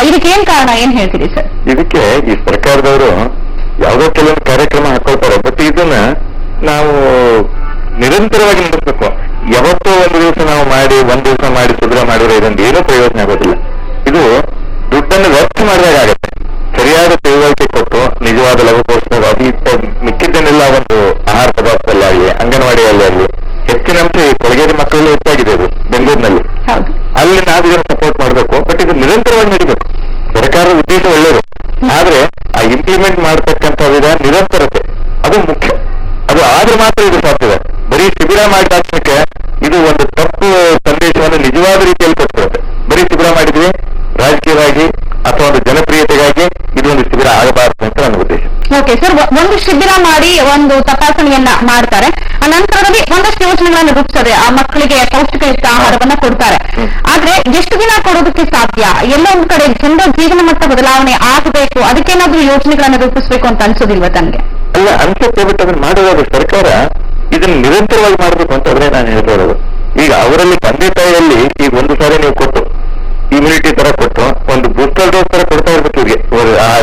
ಇದಕ್ಕೆ ಏನ್ ಕಾರಣ, ಏನ್ ಹೇಳ್ತೀರಿ ಸರ್? ಇದಕ್ಕೆ ಈ ಸರ್ಕಾರದವರು ಯಾವುದೋ ಕೆಲವೊಂದು ಕಾರ್ಯಕ್ರಮ ಹಾಕೊಳ್ತಾರೆ, ಬಟ್ ಇದನ್ನ ನಾವು ನಿರಂತರವಾಗಿ ನಡೆಸಬೇಕು. ಯಾವತ್ತೋ ಒಂದು ದಿವಸ ನಾವು ಮಾಡಿ, ಒಂದ್ ದಿವಸ ಮಾಡಿ ಸುಧಾರ ಮಾಡಿದ್ರೆ ಇದೊಂದು ಏನೂ ಪ್ರಯೋಜನ ಆಗೋದಿಲ್ಲ. ಇದು ದುಡ್ಡನ್ನು ವ್ಯರ್ಥ ಮಾಡಿದಾಗ ಆಗುತ್ತೆ. ಸರಿಯಾದ ತಿಳುವಳಿಕೆ ಕೊಟ್ಟು ನಿಜವಾದ ಲಘು ಪೋಷಕ ಮಿಕ್ಕಿದ್ದನ್ನೆಲ್ಲ ಒಂದು ಆಹಾರ ಪದಾರ್ಥದಲ್ಲಾಗಲಿ ಅಂಗನವಾಡಿಯಲ್ಲಾಗಲಿ ಹೆಚ್ಚಿನ ಅಂಶ ಈ ಕೊಳಗೇರಿ ಮಕ್ಕಳಲ್ಲೂ ಹೆಚ್ಚಾಗಿದೆ. ಅದು ಬೆಂಗಳೂರಿನಲ್ಲಿ, ಅಲ್ಲಿ ನಾವು ಇದನ್ನು ಸಪೋರ್ಟ್ ಮಾಡಬೇಕು. ಬಟ್ ಇದು ನಿರಂತರವಾಗಿ ನಡೀಬೇಕು. ಸರ್ಕಾರದ ಉದ್ದೇಶ ಒಳ್ಳೆಯದು, ಆದ್ರೆ ಆ ಇಂಪ್ಲಿಮೆಂಟ್ ಮಾಡತಕ್ಕಂಥ ವಿಧಾನ ನಿರಂತರತೆ ಅದು ಮುಖ್ಯ. ಅದು ಆದ್ರೆ ಮಾತ್ರ ಇದು ಸಾಧ್ಯ. ಬರೀ ಶಿಬಿರ ಮಾಡಿದ ತಕ್ಷಣಕ್ಕೆ ಇದು ಒಂದು ತಪ್ಪು ಸಂದೇಶವನ್ನು ನಿಜವಾದ ರೀತಿಯಲ್ಲಿ ಕೊಟ್ಟಿರುತ್ತೆ. ಬರೀ ಶಿಬಿರ ಮಾಡಿದ್ವಿ ರಾಜಕೀಯವಾಗಿ ಅಥವಾ ಒಂದು ಜನಪ್ರಿಯತೆಗಾಗಿ ಇದು ಒಂದು ಶಿಬಿರ ಆಗಬಾರದು ಅಂತ ನನ್ನ ಉದ್ದೇಶ. ಓಕೆ ಸರ್, ಒಂದು ಶಿಬಿರ ಮಾಡಿ ಒಂದು ತಪಾಸಣೆಯನ್ನ ಮಾಡ್ತಾರೆ, ನಂತರದಲ್ಲಿ ಒಂದಷ್ಟು ಯೋಜನೆಗಳನ್ನು ರೂಪಿಸ್ತದೆ, ಆ ಮಕ್ಕಳಿಗೆ ಪೌಷ್ಟಿಕಯುಕ್ತ ಆಹಾರವನ್ನ ಕೊಡ್ತಾರೆ. ಆದ್ರೆ ಎಷ್ಟು ದಿನ ಕೊಡೋದಕ್ಕೆ ಸಾಧ್ಯ? ಎಲ್ಲೋ ಒಂದ್ ಕಡೆ ಜನರ ಜೀವನ ಮಟ್ಟ ಬದಲಾವಣೆ ಆಗಬೇಕು, ಅದಕ್ಕೇನಾದ್ರೂ ಯೋಜನೆಗಳನ್ನು ರೂಪಿಸಬೇಕು ಅಂತ ಅನ್ಸೋದಿಲ್ವ ತನ್ಗೆ? ಅಲ್ಲ, ಅನ್ಸುತ್ತೆ. ಬಿಟ್ಟು ಅದನ್ನ ಮಾಡೋದಾದ್ರೆ ಸರ್ಕಾರ ಇದನ್ನ ನಿರಂತರವಾಗಿ ಮಾಡಬೇಕು ಅಂತ ಆದ್ರೆ ನಾನು ಹೇಳ್ತಾ ಈಗ ಅವರಲ್ಲಿ ತಂದೆ ತಾಯಿಯಲ್ಲಿ ಈಗ ಒಂದು ಸಾರಿ ನೀವು ಕೊಟ್ಟು ಇಮ್ಯುನಿಟಿ ತರ ಕೊಟ್ಟು ಒಂದು ಬೂಸ್ಟರ್ ಡೋಸ್ ತರ ಕೊಡ್ತಾ ಇರ್ಬೇಕು ಇವ್ರಿಗೆ.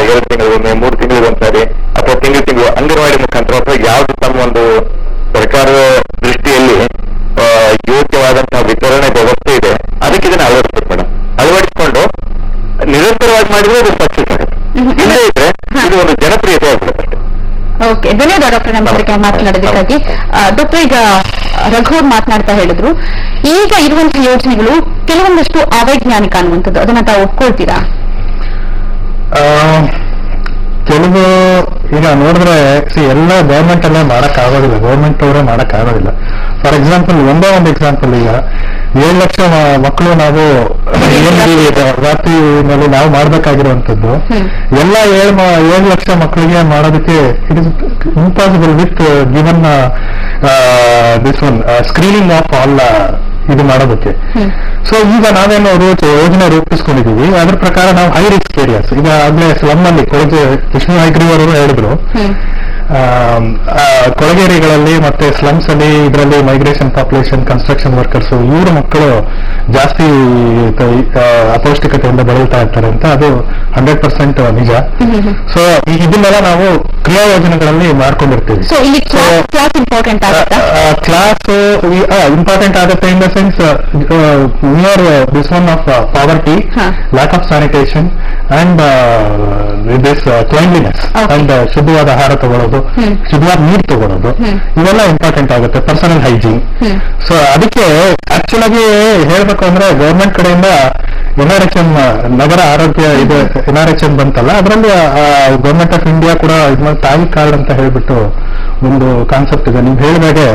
2 ತಿಂಗಳಿಗೊಮ್ಮೆ, 3 ತಿಂಗಳಿಗೊಂದ್ಸಾರಿ ಅಥವಾ ತಿಂಗಳು ಅಂಗನವಾಡಿ ಮುಖಾಂತರ ಅಥವಾ ಯಾವ್ದು ತಮ್ಮ ಒಂದು ಸರ್ಕಾರದ ದೃಷ್ಟಿಯಲ್ಲಿ ಯೋಗ್ಯವಾದಂತಹ ವಿತರಣೆ ವ್ಯವಸ್ಥೆ ಇದೆ ಅದಕ್ಕೆ ಇದನ್ನ ಅಳವಡಿಸ್ಬೇಕು ಮೇಡಮ್. ಅಳವಡಿಸಿಕೊಂಡು ನಿರಂತರವಾಗಿ ಮಾಡಿದ್ರೆ ಇದು ಸಕ್ಸಸ್ ಆಗುತ್ತೆ. ಇಲ್ಲೇ ಇದ್ರೆ ಇದು ಒಂದು ಜನಪ್ರಿಯತೆ ಆಗ್ಬಿಡುತ್ತೆ. ಓಕೆ, ಧನ್ಯವಾದ ಡಾಕ್ಟರ್ ನಮ್ಮ ಜೊತೆ ಮಾತನಾಡೋದಕ್ಕಾಗಿ. ಡಾಕ್ಟರ್, ಈಗ ರಘುವರ್ ಮಾತನಾಡ್ತಾ ಹೇಳಿದ್ರು, ಈಗ ಇರುವಂತಹ ಯೋಜನೆಗಳು ಕೆಲವೊಂದಷ್ಟು ಅವೈಜ್ಞಾನಿಕ ಅನ್ನುವಂಥದ್ದು, ಅದನ್ನ ತಾವು ಒಪ್ಕೊಳ್ತೀರಾ? ಕೆಲವು ಈಗ ನೋಡಿದ್ರೆ ಎಲ್ಲ ಗೌರ್ಮೆಂಟ್ ಅಲ್ಲೇ ಮಾಡಕ್ ಆಗೋದಿಲ್ಲ, ಗೌರ್ಮೆಂಟ್ ಅವರೇ ಮಾಡಕ್ ಆಗೋದಿಲ್ಲ. ಫಾರ್ ಎಕ್ಸಾಂಪಲ್, ಒಂದೇ ಒಂದು ಎಕ್ಸಾಂಪಲ್, ಈಗ 7 ಲಕ್ಷ ಮಕ್ಕಳು ನಾವು ರಾತ್ರಿನಲ್ಲಿ ನಾವು ಮಾಡ್ಬೇಕಾಗಿರುವಂತದ್ದು ಎಲ್ಲ 7 ಲಕ್ಷ ಮಕ್ಕಳಿಗೆ ಮಾಡೋದಕ್ಕೆ it is impossible with given this one screening of all ಇದು ಮಾಡೋದಕ್ಕೆ. ಸೊ ಈಗ ನಾವೇನು ಯೋಜನೆ ರೂಪಿಸ್ಕೊಂಡಿದೀವಿ, ಅದ್ರ ಪ್ರಕಾರ ನಾವು ಹೈ ರಿಸ್ಕ್ ಏರಿಯಾಸ್, ಈಗ ಆಗ್ಲೇ ಸ್ಲಮ್ ಅಲ್ಲಿ ವಿಷ್ಣು ಹೈಗ್ರೀವ್ ಅವರು ಹೇಳಿದ್ರು, ಕೊಳಗೇರಿಗಳಲ್ಲಿ ಮತ್ತೆ ಸ್ಲಮ್ಸ್ ಅಲ್ಲಿ ಇದರಲ್ಲಿ ಮೈಗ್ರೇಷನ್ ಪಾಪ್ಯುಲೇಷನ್, ಕನ್ಸ್ಟ್ರಕ್ಷನ್ ವರ್ಕರ್ಸ್, ಇವ್ರ ಮಕ್ಕಳು ಜಾಸ್ತಿ ಅಪೌಷ್ಟಿಕತೆಯಿಂದ ಬಳಲ್ತಾ ಇರ್ತಾರೆ ಅಂತ. ಅದು 100% ನಿಜ. ಸೊ ಇದನ್ನೆಲ್ಲ ನಾವು ಕ್ರಿಯಾ ಯೋಜನೆಗಳಲ್ಲಿ ಮಾಡ್ಕೊಂಡಿರ್ತೀವಿ. ಕ್ಲಾಸ್ ಇಂಪಾರ್ಟೆಂಟ್ ಆಗುತ್ತೆ in the sense near this one of poverty, lack of sanitation and this cleanliness and ಶುದ್ಧವಾದ ಆಹಾರ ತಗೊಳ್ಳೋದು, ಶುದ್ಧವಾದ ನೀರು ತಗೊಳ್ಳೋದು, ಇವೆಲ್ಲ ಇಂಪಾರ್ಟೆಂಟ್ ಆಗುತ್ತೆ. Personal hygiene. ಸೊ ಅದಕ್ಕೆ ಆಕ್ಚುಲ್ ಆಗಿ ಹೇಳ್ಬೇಕು ಅಂದ್ರೆ ಗವರ್ಮೆಂಟ್ ಕಡೆಯಿಂದ NRHM ನಗರ ಆರೋಗ್ಯ ಇದು NRHM ಬಂತಲ್ಲ, ಅದರಲ್ಲಿ ಗವರ್ಮೆಂಟ್ ಆಫ್ ಇಂಡಿಯಾ ಕೂಡ ತಾಯಿ ಕಾರ್ಡ್ ಅಂತ ಹೇಳ್ಬಿಟ್ಟು ಒಂದು ಕಾನ್ಸೆಪ್ಟ್ ಇದೆ. ನೀವು ಹೇಳಿದಾಗೆ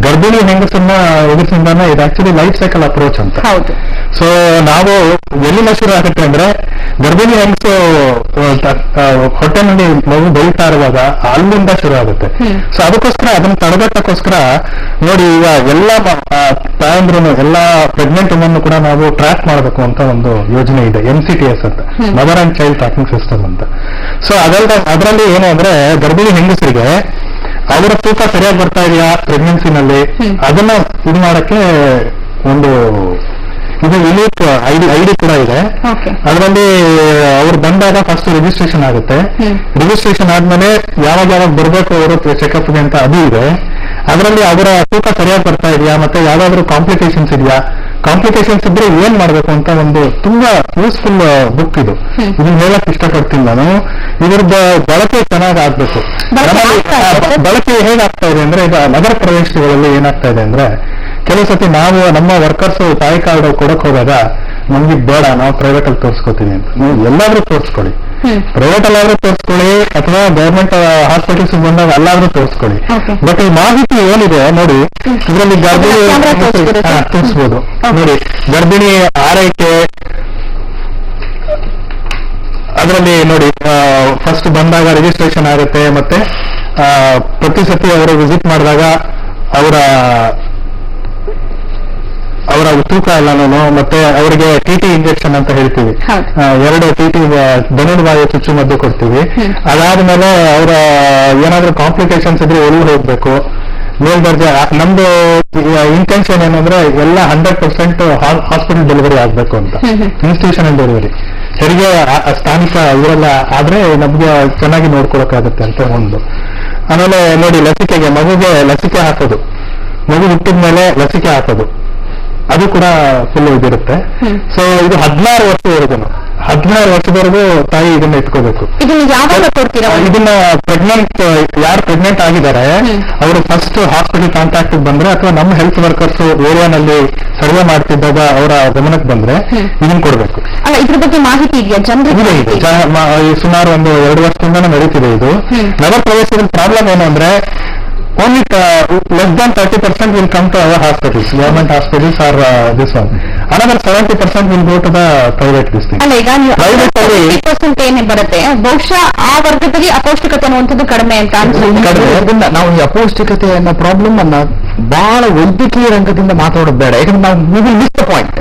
ಗರ್ಭಿಣಿ ಹೆಂಗಸನ್ನ ಎದುರಿಸಿಂದಾನೆ ಇದು ಆಕ್ಚುಲಿ ಲೈಫ್ ಸೈಕಲ್ ಅಪ್ರೋಚ್ ಅಂತ. ಸೊ ನಾವು ಎಲ್ಲಿಂದ ಶುರು ಆಗುತ್ತೆ ಅಂದ್ರೆ ಗರ್ಭಿಣಿ ಹೆಂಗಸು ಹೊಟ್ಟೆನಲ್ಲಿ ಮಗು ಬೆಳೀತಾ ಇರುವಾಗ ಅಲ್ಲಿಂದ ಶುರು ಆಗುತ್ತೆ. ಸೊ ಅದಕ್ಕೋಸ್ಕರ ಅದನ್ನ ತಡೆಗಟ್ಟಕ್ಕೋಸ್ಕರ ನೋಡಿ, ಈಗ ಎಲ್ಲ ತಾಯಂದ್ರು ಎಲ್ಲ ಪ್ರೆಗ್ನೆಂಟ್ ವುಮನ್ ಕೂಡ ನಾವು ಟ್ರ್ಯಾಕ್ ಮಾಡಬೇಕು ಅಂತ ಒಂದು ಯೋಜನೆ ಇದೆ, MCTS ಅಂತ, mother and child tracking system ಅಂತ. ಸೊ ಅದರಲ್ಲಿ ಏನು ಅಂದ್ರೆ ಗರ್ಭಿಣಿ ಹೆಂಗಸರಿಗೆ ಅವರ ತೂಕ ಸರಿಯಾಗಿ ಬರ್ತಾ ಇದೆಯಾ ಪ್ರೆಗ್ನೆನ್ಸಿನಲ್ಲಿ ಅದನ್ನ ಇದು ಮಾಡಕ್ಕೆ ಒಂದು ಇದು ಯುನಿಕ್ ಐಡಿ ಕೂಡ ಇದೆ. ಅದರಲ್ಲಿ ಅವ್ರು ಬಂದಾಗ ಫಸ್ಟ್ ರಿಜಿಸ್ಟ್ರೇಷನ್ ಆಗುತ್ತೆ. ರಿಜಿಸ್ಟ್ರೇಷನ್ ಆದ್ಮೇಲೆ ಯಾವಾಗ ಬರ್ಬೇಕು ಅವರು ಚೆಕಪ್ಗೆ ಅಂತ ಅದು ಇದೆ. ಅದರಲ್ಲಿ ಅವರ ತೂಕ ಸರಿಯಾಗಿ ಬರ್ತಾ ಇದೆಯಾ, ಮತ್ತೆ ಯಾವ್ದಾದ್ರು ಕಾಂಪ್ಲಿಕೇಶನ್ಸ್ ಇದೆಯಾ, ಕಾಂಪ್ಲಿಕೇಶನ್ಸ್ ಇದ್ರೆ ಏನ್ ಮಾಡ್ಬೇಕು ಅಂತ ಒಂದು ತುಂಬಾ ಯೂಸ್ಫುಲ್ ಬುಕ್ ಇದು. ಇದನ್ನ ಹೇಳಕ್ ಇಷ್ಟಪಡ್ತೀನಿ ನಾನು. ಇದ್ರದ್ದು ಬಳಕೆ ಚೆನ್ನಾಗಿ ಆಗ್ಬೇಕು. ಬಳಕೆ ಹೇಗಾಗ್ತಾ ಇದೆ ಅಂದ್ರೆ, ಈಗ ನಗರ ಪ್ರದೇಶಗಳಲ್ಲಿ ಏನಾಗ್ತಾ ಇದೆ ಅಂದ್ರೆ, ಕೆಲವು ಸತಿ ನಾವು ನಮ್ಮ ವರ್ಕರ್ಸ್ ತಾಯಿ ಕಾರ್ಡ್ ಕೊಡಕ್ ಹೋದಾಗ ನಮ್ಗೆ ಬೇಡ, ನಾವು ಪ್ರೈವೇಟ್ ಅಲ್ಲಿ ತೋರಿಸ್ಕೋತೀವಿ ಅಂತ. ನೀವು ಎಲ್ಲಾದ್ರೂ ತೋರಿಸ್ಕೊಳ್ಳಿ, ಪ್ರೈವೇಟ್ ಅಲ್ಲಾದ್ರೂ ತೋರಿಸ್ಕೊಳ್ಳಿ ಅಥವಾ ಗವರ್ಮೆಂಟ್ ಹಾಸ್ಪಿಟಲ್ಸ್ ಬಂದಾಗ ಅಲ್ಲಾದ್ರೂ ತೋರಿಸ್ಕೊಳ್ಳಿ. ಬಟ್ ಈ ಮಾಹಿತಿ ಏನಿದೆ ನೋಡಿ, ಇದರಲ್ಲಿ ಗರ್ಭಿಣಿ ತೋರಿಸ್ಬೋದು ನೋಡಿ, ಗರ್ಭಿಣಿ ಆರೈಕೆ ಅದರಲ್ಲಿ ನೋಡಿ ಫಸ್ಟ್ ಬಂದಾಗ ರಿಜಿಸ್ಟ್ರೇಷನ್ ಆಗುತ್ತೆ. ಮತ್ತೆ ಪ್ರತಿ ಸತಿ ಅವರು ವಿಸಿಟ್ ಮಾಡಿದಾಗ ಅವರ ತೂಕ ಎಲ್ಲಾನು, ಮತ್ತೆ ಅವರಿಗೆ TT ಇಂಜೆಕ್ಷನ್ ಅಂತ ಹೇಳ್ತೀವಿ, 2 TT ಧನುರ್ವಾಯು ಚುಚ್ಚುಮದ್ದು ಕೊಡ್ತೀವಿ. ಅದಾದ್ಮೇಲೆ ಅವರ ಏನಾದ್ರೂ ಕಾಂಪ್ಲಿಕೇಶನ್ಸ್ ಇದ್ರೆ ಎಲ್ಲಿ ಹೋಗ್ಬೇಕು, ಮೇಲ್ದರ್ಜೆ. ನಮ್ದು ಇಂಟೆನ್ಷನ್ ಏನಂದ್ರೆ ಎಲ್ಲ 100% ಹಾಸ್ಪಿಟಲ್ ಡೆಲಿವರಿ ಆಗ್ಬೇಕು ಅಂತ, ಇನ್ಸ್ಟಿಟ್ಯೂಷನಲ್ ಡೆಲಿವರಿ. ಹೆರಿಗೆ ಸ್ಥಾನಿಕ ಇವರೆಲ್ಲ ಆದ್ರೆ ನಮ್ಗೆ ಚೆನ್ನಾಗಿ ನೋಡ್ಕೊಳಕ್ಕಾಗತ್ತೆ ಅಂತ ಒಂದು. ಆಮೇಲೆ ನೋಡಿ ಲಸಿಕೆಗೆ ಮಗುಗೆ ಲಸಿಕೆ ಹಾಕೋದು, ಮಗು ಹುಟ್ಟಿದ ಮೇಲೆ ಲಸಿಕೆ ಹಾಕೋದು, ಅದು ಕೂಡ ಫುಲ್ ಇದಿರುತ್ತೆ. ಸೊ ಇದು 16 ವರ್ಷದವರೆಗೂ ತಾಯಿ ಇದನ್ನ ಇಟ್ಕೋಬೇಕು. ಇದನ್ನ ಯಾವಾಗ ಕೊಡ್ತೀರಾ? ಇದನ್ನ ಯಾರು ಪ್ರೆಗ್ನೆಂಟ್ ಆಗಿದ್ದಾರೆ ಅವರು ಫಸ್ಟ್ ಹಾಸ್ಪಿಟಲ್ ಕಾಂಟ್ಯಾಕ್ಟ್ ಬಂದ್ರೆ ಅಥವಾ ನಮ್ಮ ಹೆಲ್ತ್ ವರ್ಕರ್ಸ್ ಏರಿಯಾನಲ್ಲಿ ಸರ್ವೆ ಮಾಡ್ತಿದ್ದಾಗ ಅವರ ಗಮನಕ್ಕೆ ಬಂದ್ರೆ ಇದನ್ನ ಕೊಡ್ಬೇಕು. ಅಲ್ಲ, ಇದ್ರ ಬಗ್ಗೆ ಮಾಹಿತಿ ಇದೆಯಾ ಜನರಿಗೆ? ಸುಮಾರು ಒಂದು 2 ವರ್ಷದಿಂದ ನಡೀತಿದೆ ಇದು. ನಗರ ಪ್ರದೇಶದ ಪ್ರಾಬ್ಲಮ್ ಏನು ಅಂದ್ರೆ only less than 30% will come to our hospitals, government hospitals or this one. Another 70% will go to the private this thing. ಅಲ್ಲ, ಈಗ ನೀವು 30% ಏನೇ ಬರುತ್ತೆ, ಬಹುಶಃ ಆ ವರ್ಗದಲ್ಲಿ ಅಪೌಷ್ಟಿಕತೆ ಅನ್ನುವಂಥದ್ದು ಕಡಿಮೆ ಅಂತ ಅದರಿಂದ ನಾವು ಈ ಅಪೌಷ್ಟಿಕತೆ ಅನ್ನೋ ಪ್ರಾಬ್ಲಮ್ ಅನ್ನ ಬಹಳ ವೈದ್ಯಕೀಯ ರಂಗದಿಂದ ಮಾತಾಡೋದು ಬೇಡ. ಯಾಕಂದ್ರೆ ನಾವು ಮಿಸ್ ದ ಪಾಯಿಂಟ್.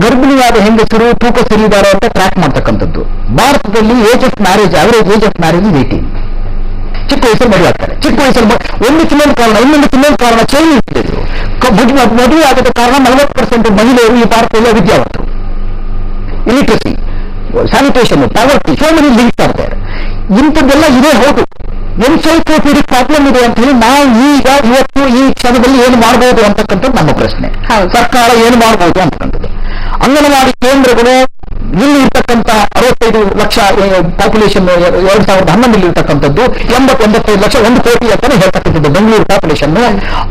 ಗರ್ಭಿಣಿಯಾದ ಹೆಂಗಸರು ತೂಕ ಸರಿದಾರ ಅಂತ ಟ್ರ್ಯಾಕ್ ಮಾಡ್ತಕ್ಕಂಥದ್ದು. ಭಾರತದಲ್ಲಿ age of marriage, average age of marriage 18. ಚಿಕ್ಕ ವಯಸ್ಸಲ್ಲಿ ಮದುವೆ ಆಗ್ತಾರೆ. ಚಿಕ್ಕ ವಯಸ್ಸಲ್ಲಿ ಒಂದು ಇನ್ನೊಂದು ಕಾರಣ ಚೈಲ್ಡ್ ಇಟ್ಟಿದ್ರು. ಮದುವೆ ಆಗದ ಕಾರಣ 40% ಮಹಿಳೆಯರು ಈ ಭಾರತದಲ್ಲಿ ಅವಿದ್ಯಾವಂತರು. Illiteracy, sanitation, poverty, so many links ಆಗ್ತಾರೆ. ಇಂಥದ್ದೆಲ್ಲ ಇದೆ. ಹೌದು, ಎನ್ಸೈಕ್ಲೋಪೀಡಿಕ್ ಪ್ರಾಬ್ಲಮ್ ಇದೆ ಅಂತ ಹೇಳಿ ನಾವು ಈಗ ಇವತ್ತು ಈ ಕ್ಷಣದಲ್ಲಿ ಏನು ಮಾಡಬಹುದು ಅಂತಕ್ಕಂಥದ್ದು ನಮ್ಮ ಪ್ರಶ್ನೆ. ಸರ್ಕಾರ ಏನು ಮಾಡಬಹುದು ಅಂತಕ್ಕಂಥದ್ದು. ಅಂಗನವಾಡಿ ಕೇಂದ್ರಗಳು ಇಲ್ಲಿ ಇರ್ತಕ್ಕಂಥ 65 ಲಕ್ಷ ಪಾಪ್ಯುಲೇಷನ್ 2011 ಇರ್ತಕ್ಕಂಥದ್ದು 80-85 ಲಕ್ಷ, 1 ಕೋಟಿ ಅಂತಾನೆ ಹೇಳ್ತಕ್ಕಂಥದ್ದು ಬೆಂಗಳೂರು ಪಾಪ್ಯುಲೇಷನ್.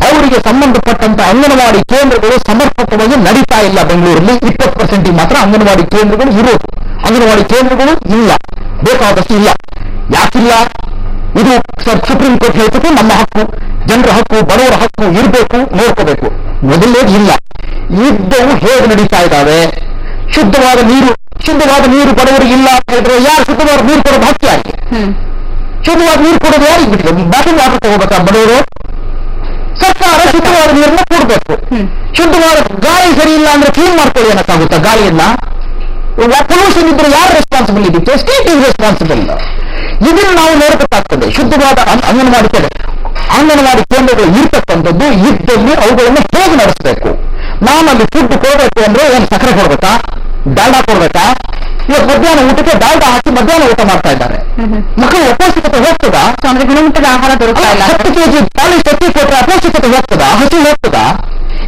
ಅವರಿಗೆ ಸಂಬಂಧಪಟ್ಟಂತ ಅಂಗನವಾಡಿ ಕೇಂದ್ರಗಳು ಸಮರ್ಪಕವಾಗಿ ನಡೀತಾ ಇಲ್ಲ. ಬೆಂಗಳೂರಲ್ಲಿ 20% ಮಾತ್ರ ಅಂಗನವಾಡಿ ಕೇಂದ್ರಗಳು ಇರೋದು. ಅಂಗನವಾಡಿ ಕೇಂದ್ರಗಳು ಇಲ್ಲ, ಬೇಕಾದಷ್ಟು ಇಲ್ಲ. ಯಾಕಿಲ್ಲ? ಇದು ಸುಪ್ರೀಂ ಕೋರ್ಟ್ ಹೇಳ್ತದೆ ನಮ್ಮ ಹಕ್ಕು, ಜನರ ಹಕ್ಕು, ಬಡವರ ಹಕ್ಕು ಇರಬೇಕು, ನೋಡ್ಕೋಬೇಕು. ಮೊದಲೇ ಇಲ್ಲ. ಯುದ್ಧವು ಹೇಗೆ ನಡೀತಾ ಇದ್ದಾವೆ? ಶುದ್ಧವಾದ ನೀರು ಬಡವರಿಗೆ ಇಲ್ಲ ಅಂತ ಹೇಳಿದ್ರೆ ಯಾರು ಶುದ್ಧವಾದ ನೀರು ಕೊಡೋದು ಹಕ್ಕಿ ಯಾರಿಗೆ? ಶುದ್ಧವಾದ ನೀರು ಕೊಡೋದು ಯಾರಿಗೆ ಬಿಟ್ಟಿದೆ? ಬಾಟಲ್ ವಾಟರ್ ತಗೋಬೇಕಾ ಬಡವರು? ಸರ್ಕಾರ ಶುದ್ಧವಾದ ನೀರನ್ನ ಕೊಡಬೇಕು. ಶುದ್ಧವಾದ ಗಾಳಿ ಸರಿ ಇಲ್ಲ ಅಂದ್ರೆ ಕ್ಲೀನ್ ಮಾಡ್ಕೊಳ್ಳಿ ಅನ್ನಕ್ಕಾಗುತ್ತಾ? ಗಾಳಿಯನ್ನ ಪೊಲ್ಯೂಷನ್ ಇದ್ರೆ ಯಾರು ರೆಸ್ಪಾನ್ಸಿಬಲ್ ಇದಕ್ಕೆ? State is responsible. ಇದನ್ನು ನಾವು ನೋಡಬೇಕಾಗ್ತದೆ. ಶುದ್ಧವಾದ ಅಂಗನವಾಡಿ ಕೇಂದ್ರಗಳು ಇರ್ತಕ್ಕಂಥದ್ದು ಇದ್ದಲ್ಲಿ ಅವುಗಳನ್ನು ಹೇಗೆ ನಡೆಸಬೇಕು? ನಾನಲ್ಲಿ ಫುಡ್ ಕೊಡಬೇಕು ಅಂದ್ರೆ ಏನು ಸಕ್ಕರೆ ಕೊಡ್ಬೇಕಾ? ಡಾಲ್ಡಾ ಕೊಡ್ಬೇಕಾ? ಇವತ್ತು ಮಧ್ಯಾಹ್ನ ಊಟಕ್ಕೆ ಡಾಲ್ಡಾ ಹಾಕಿ ಮಧ್ಯಾಹ್ನ ಊಟ ಮಾಡ್ತಾ ಇದ್ದಾರೆ. ಮಕ್ಕಳು ಅಪೌಷ್ಟಿಕತೆ ಹೋಗ್ತದಾ? ಅಂದ್ರೆ ಗುಣಮಟ್ಟದ ಆಹಾರ ದೊರಕ್ತಾ ಇಲ್ಲ. 10 kg ಪಾಲಿಶ್ ಅಕ್ಕಿ ಕೊಟ್ಟರೆ ಅಪೌಷ್ಟಿಕತೆ ಹೋಗ್ತದಾ? ಹಸು ಹೋಗ್ತದಾ?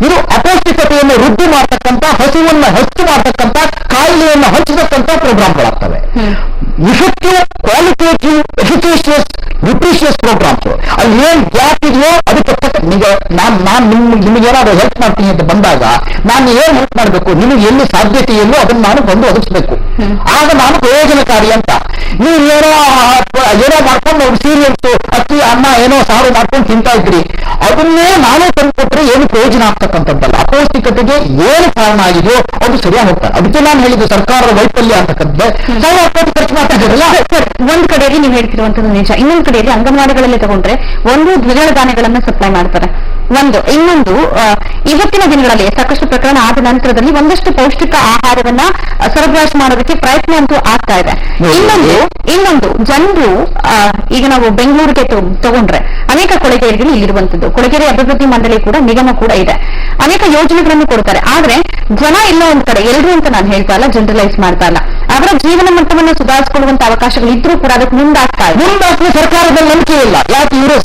ಇದು ಅಪೌಷ್ಟಿಕತೆಯನ್ನು ವೃದ್ಧಿ ಮಾಡ್ತಕ್ಕಂಥ, ಹಸುವನ್ನು ಹೆಚ್ಚು ಮಾಡ್ತಕ್ಕಂಥ, ಕಾಯಿಲೆಯನ್ನು ಹಚ್ಚತಕ್ಕಂಥ ಪ್ರೋಗ್ರಾಮ್ಗಳಾಗ್ತವೆ. Effective, qualitative, efficacious, nutritious programmes. ಅಲ್ಲಿ ಏನ್ ಗ್ಯಾಪ್ ಇದೆಯೋ ಅದಕ್ಕೆ ನಾನು ನಿಮಗೇನಾದ್ರೂ ಹೆಲ್ಪ್ ಮಾಡ್ತೀನಿ ಅಂತ ಬಂದಾಗ ನಾನು ಏನ್ ಹೆಲ್ಪ್ ಮಾಡಬೇಕು? ನಿಮಗೆ ಎಲ್ಲಿ ಸಾಧ್ಯತೆ ಎಲ್ಲೋ ಅದನ್ನು ನಾನು ಬಂದು ಒದಗಿಸ್ಬೇಕು. ಆಗ ನಾನು ಪ್ರಯೋಜನಕಾರಿ ಅಂತ. ನೀವು ಏನೋ ಮಾಡ್ಕೊಂಡು ಸೀರಿಯಲ್ಸ್, ಅಕ್ಕಿ, ಅನ್ನ ಏನೋ ಸಾರು ಮಾಡ್ಕೊಂಡು ತಿಂತಾ ಇದ್ರಿ, ಅದನ್ನೇ ನಾನೇ ತಂದುಕೊಟ್ರೆ ಏನು ಪ್ರಯೋಜನ ಆಗ್ತಕ್ಕಂಥದ್ದಲ್ಲ. ಅಪೌಷ್ಟಿಕತೆಗೆ ಏನು ಕಾರಣ ಆಗಿದೆಯೋ ಅದು ಸರಿಯಾಗಿ ಹೋಗ್ತಾರೆ. ಅದಕ್ಕೆ ನಾನು ಹೇಳಿದ್ದು ಸರ್ಕಾರದ ವೈಫಲ್ಯ ಅಂತಕ್ಕಂಥದ್ದು. 1,000 ಕೋಟಿ ಖರ್ಚು ಮಾಡ್ತಾ ಇದ್ದಾರಲ್ಲ. ಒಂದ್ ಕಡೆಯಲ್ಲಿ ನೀವು ಹೇಳ್ತಿರುವಂತದ್ದು ನಿಜ. ಇನ್ನೊಂದು ಕಡೆಯಲ್ಲಿ ಅಂಗನವಾಡಿಗಳಲ್ಲಿ ತಗೊಂಡ್ರೆ ಒಂದು ದ್ವಿದಳ ಧಾನ್ಯಗಳನ್ನ ಸಪ್ಲೈ ಮಾಡ್ತಾರೆ. ಇನ್ನೊಂದು ಇವತ್ತಿನ ದಿನಗಳಲ್ಲಿ ಸಾಕಷ್ಟು ಪ್ರಕರಣ ಆದ ನಂತರದಲ್ಲಿ ಒಂದಷ್ಟು ಪೌಷ್ಟಿಕ ಆಹಾರವನ್ನ ಸರಬರಾಜು ಮಾಡೋದಕ್ಕೆ ಪ್ರಯತ್ನ ಅಂತೂ ಆಗ್ತಾ ಇದೆ. ಇನ್ನೊಂದು ಜನರು ಈಗ ನಾವು ಬೆಂಗಳೂರಿಗೆ ತಗೊಂಡ್ರೆ ಅನೇಕ ಕೊಳೆಗೇರಿಗಳು ಇಲ್ಲಿರುವಂತದ್ದು. ಕೊಳೆಗೇರಿ ಅಭಿವೃದ್ಧಿ ಮಂಡಳಿ ಕೂಡ, ನಿಗಮ ಕೂಡ ಇದೆ. ಅನೇಕ ಯೋಜನೆಗಳನ್ನು ಕೊಡ್ತಾರೆ. ಆದ್ರೆ ಜನ ಎಲ್ಲ ಒಂದ್ ಕಡೆ, ಎಲ್ಲರೂ ಅಂತ ನಾನು ಹೇಳ್ತಾ ಇಲ್ಲ, ಜನರಲೈಸ್ ಮಾಡ್ತಾ ಇಲ್ಲ, ಅವರ ಜೀವನ ಮಟ್ಟವನ್ನು ಸುಧಾರಿಸಿಕೊಳ್ಳುವಂತ ಅವಕಾಶಗಳು ಇದ್ರೂ ಕೂಡ ಅದಕ್ಕೆ ಮುಂದಾಗ್ತಾ ಇದೆ. ಸರ್ಕಾರದಲ್ಲಿ ನಂಬಿಕೆ ಇಲ್ಲ. ಯಾಕೆ? ಇವರು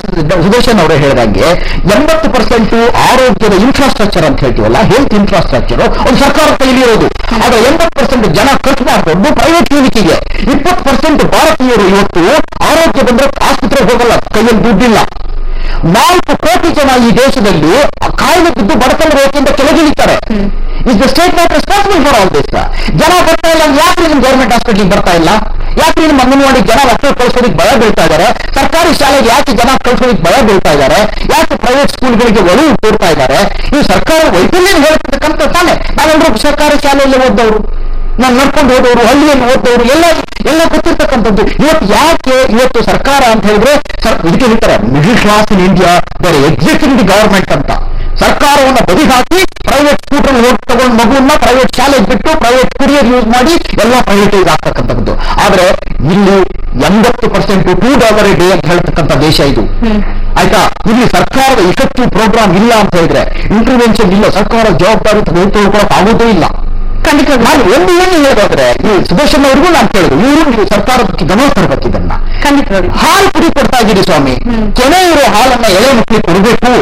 ಸುದರ್ಶನ್ ಅವರು ಹೇಳಿದಂಗೆ 80% ಆರೋಗ್ಯದ ಇನ್ಫ್ರಾಸ್ಟ್ರಕ್ಚರ್ ಅಂತ ಹೇಳ್ತೀವಲ್ಲ, ಹೆಲ್ತ್ ಇನ್ಫ್ರಾಸ್ಟ್ರಕ್ಚರ್ ಒಂದು ಸರ್ಕಾರ ಕೈಲಿ ಇರೋದು. ಆಗ 80% ಜನ ಖರ್ಚು ಮಾಡಿಕೊಂಡು ಪ್ರೈವೇಟ್ ಕ್ಲಿನಿಕ್ಗೆ. 20% ಭಾರತೀಯರು ಇವತ್ತು ಆರೋಗ್ಯ ಬಂದ್ರೆ ಆಸ್ಪತ್ರೆಗೆ ಹೋಗಲ್ಲ, ಕೈಯಲ್ಲಿ ದುಡ್ಡಿಲ್ಲ. 4 ಕೋಟಿ ಜನ ಈ ದೇಶದಲ್ಲಿ ಕಾಯಿಲೆ ಬಿದ್ದು ಬಡತನ ರೇಖೆಯಿಂದ ಕೆಳಗಿಳಿತಾರೆ. Is the state not responsible for all this? ಜನ ಬರ್ತಾ ಇಲ್ಲ. ಯಾಕೆ ನಿಮ್ಮ ಗೌರ್ಮೆಂಟ್ ಹಾಸ್ಪಿಟಲ್ಗೆ ಬರ್ತಾ ಇಲ್ಲ? ಯಾಕೆ ನಿಮ್ಮ ಅಂಗನವಾಡಿ ಜನ ಮಕ್ಕಳು ಕಳಿಸೋದಕ್ಕೆ ಭಯ ಬೀಳ್ತಾ ಇದ್ದಾರೆ? ಸರ್ಕಾರಿ ಶಾಲೆಗೆ ಯಾಕೆ ಜನ ಕಳಿಸೋದಕ್ಕೆ ಭಯ ಬೀಳ್ತಾ ಇದ್ದಾರೆ? ಯಾಕೆ ಪ್ರೈವೇಟ್ ಸ್ಕೂಲ್ಗಳಿಗೆ ಒಲವು ತೋರ್ತಾ ಇದ್ದಾರೆ? ಇದು ಸರ್ಕಾರ ವೈಫಲ್ಯ ಹೇಳ್ತಕ್ಕಂಥ ತಾನೆ. ನಾವೆಲ್ಲರೂ ಸರ್ಕಾರಿ ಶಾಲೆಯಲ್ಲಿ ಓದೋರು, ನಾನು ನಡ್ಕೊಂಡು ಹೋದವರು, ಹಳ್ಳಿಯಲ್ಲಿ ಓದೋರು ಎಲ್ಲ ಗೊತ್ತಿರ್ತಕ್ಕಂಥದ್ದು. ಇವತ್ತು ಸರ್ಕಾರ ಅಂತ ಹೇಳಿದ್ರೆ ಇದಕ್ಕೆ ಹೇಳ್ತಾರೆ middle class in India their existing the government ಅಂತ. ಸರ್ಕಾರವನ್ನು ಬದಿ ಹಾಕಿ ಪ್ರೈವೇಟ್ ಸ್ಕೂಟರ್ ಹೋಗಿ ತಗೊಂಡು ಮಗುವನ್ನ ಪ್ರೈವೇಟ್ ಶಾಲೆಗೆ ಬಿಟ್ಟು ಪ್ರೈವೇಟ್ ಕುರಿಯರ್ ಯೂಸ್ ಮಾಡಿ ಎಲ್ಲ ಪ್ರೈವೇಟೈಸ್ ಆಗ್ತಕ್ಕಂಥದ್ದು. ಆದ್ರೆ ಇಲ್ಲಿ 80% $2 a day ಅಂತ ಹೇಳ್ತಕ್ಕಂಥ ದೇಶ ಇದು. ಆಯ್ತಾ? ಇಲ್ಲಿ ಸರ್ಕಾರದ ಇಫೆಕ್ಟಿವ್ ಪ್ರೋಗ್ರಾಮ್ ಇಲ್ಲ ಅಂತ ಹೇಳಿದ್ರೆ, ಇಂಟರ್ವೆನ್ಷನ್ ಇಲ್ಲ, ಸರ್ಕಾರ ಜವಾಬ್ದಾರಿ ತೆಗೆದುಕೊಳ್ಳೋಕೆ ಆಗೋದೇ ಇಲ್ಲ. ಖಂಡಿತವಾಗಿ. ನಾನು ಒಂದು ಏನು ಹೇಳೋದಾದ್ರೆ ಈ ಸುದರ್ಶನ್ ಅವ್ರಿಗೂ ನಾನು ಕೇಳೋದು, ನೀವು ಸರ್ಕಾರಕ್ಕೆ ಗಮನ ತರಬೇಕು ಇದನ್ನ. ಖಂಡಿತವಾಗಿ. ಹಾಲು ಪುಡಿ ಕೊಡ್ತಾ ಇದ್ದೀರಿ ಸ್ವಾಮಿ, ಕೆನೆ ಇರೋ ಹಾಲನ್ನ ಎಳೆ ಮಕ್ಕಳಿಗೆ ಕೊಡಬೇಕು.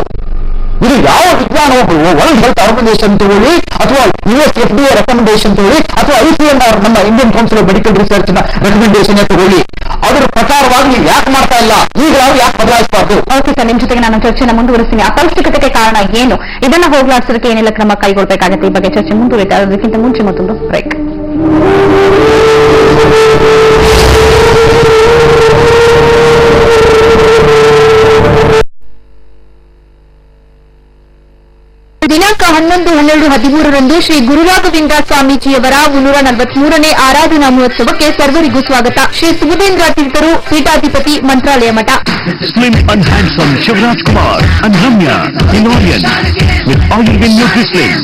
ಇದು ಯಾವ ವಿಜ್ಞಾನ, ವರ್ಲ್ಡ್ ಹೆಲ್ತ್ ಆರ್ಗನೈಸೇಷನ್ ತಗೊಳ್ಳಿ, ಅಥವಾ USFDA ರೆಕಮೆಂಡೇಶನ್ ತಗೊಳ್ಳಿ, ಅಥವಾ ICMR ನಮ್ಮ Indian council of medical research ನ ರೆಕಮೆಂಡೇಶನ್ ತಗೊಳ್ಳಿ, ಅದರ ಪ್ರಕಾರವಾಗಿ ನೀವು ಯಾಕೆ ಮಾಡ್ತಾ ಇಲ್ಲ, ಈಗ ನಾವು ಯಾಕೆ ಬದಲಾಯಿಸಬಾರ್ದು? ಓಕೆ ಸರ್, ನಿಮ್ ಜೊತೆಗೆ ನಾನು ಚರ್ಚೆನ ಮುಂದುವರಿಸ್ತೀನಿ. ಅಪೌಷ್ಟಿಕತೆಗೆ ಕಾರಣ ಏನು, ಇದನ್ನ ಹೋಗ್ಲಾಡ್ಸೋದಕ್ಕೆ ಏನೆಲ್ಲ ಕ್ರಮ ಕೈಗೊಳ್ಳಬೇಕಾಗುತ್ತೆ, ಈ ಬಗ್ಗೆ ಚರ್ಚೆ ಮುಂದುವರಿತಾ. ಅದಕ್ಕಿಂತ ಮುಂಚೆ ಮತ್ತೊಂದು ಬ್ರೇಕ್. ದಿನಾಂಕ 11-12-13 ಶ್ರೀ ಗುರುರಾಘವೇಂದ್ರ ಸ್ವಾಮೀಜಿಯವರ 343ನೇ ಆರಾಧನಾ ಮಹೋತ್ಸವಕ್ಕೆ ಸರ್ವರಿಗೂ ಸ್ವಾಗತ. ಶ್ರೀ ಸುಬುಧೇಂದ್ರ ತೀರ್ಥರು, ಪೀಠಾಧಿಪತಿ, ಮಂತ್ರಾಲಯ ಮಠ. Slim and handsome Shivraj Kumar and Ramya Hinorian with Ayurved Nutri-Slim.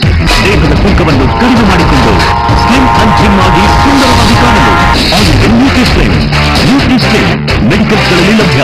ದೇಹದ ತೂಕವನ್ನು ಕಡಿಮೆ ಮಾಡಿಕೊಂಡು ಸ್ಲಿಮ್ ಅಂಡ್ ಜಿಮ್ ಆಗಿ ಸುಂದರವಾಗಿ ಕಾಣಲು Ayurved Nutri-Slim. ಮೆಡಿಕಲ್ಸ್ಗಳಲ್ಲಿ ಲಭ್ಯ.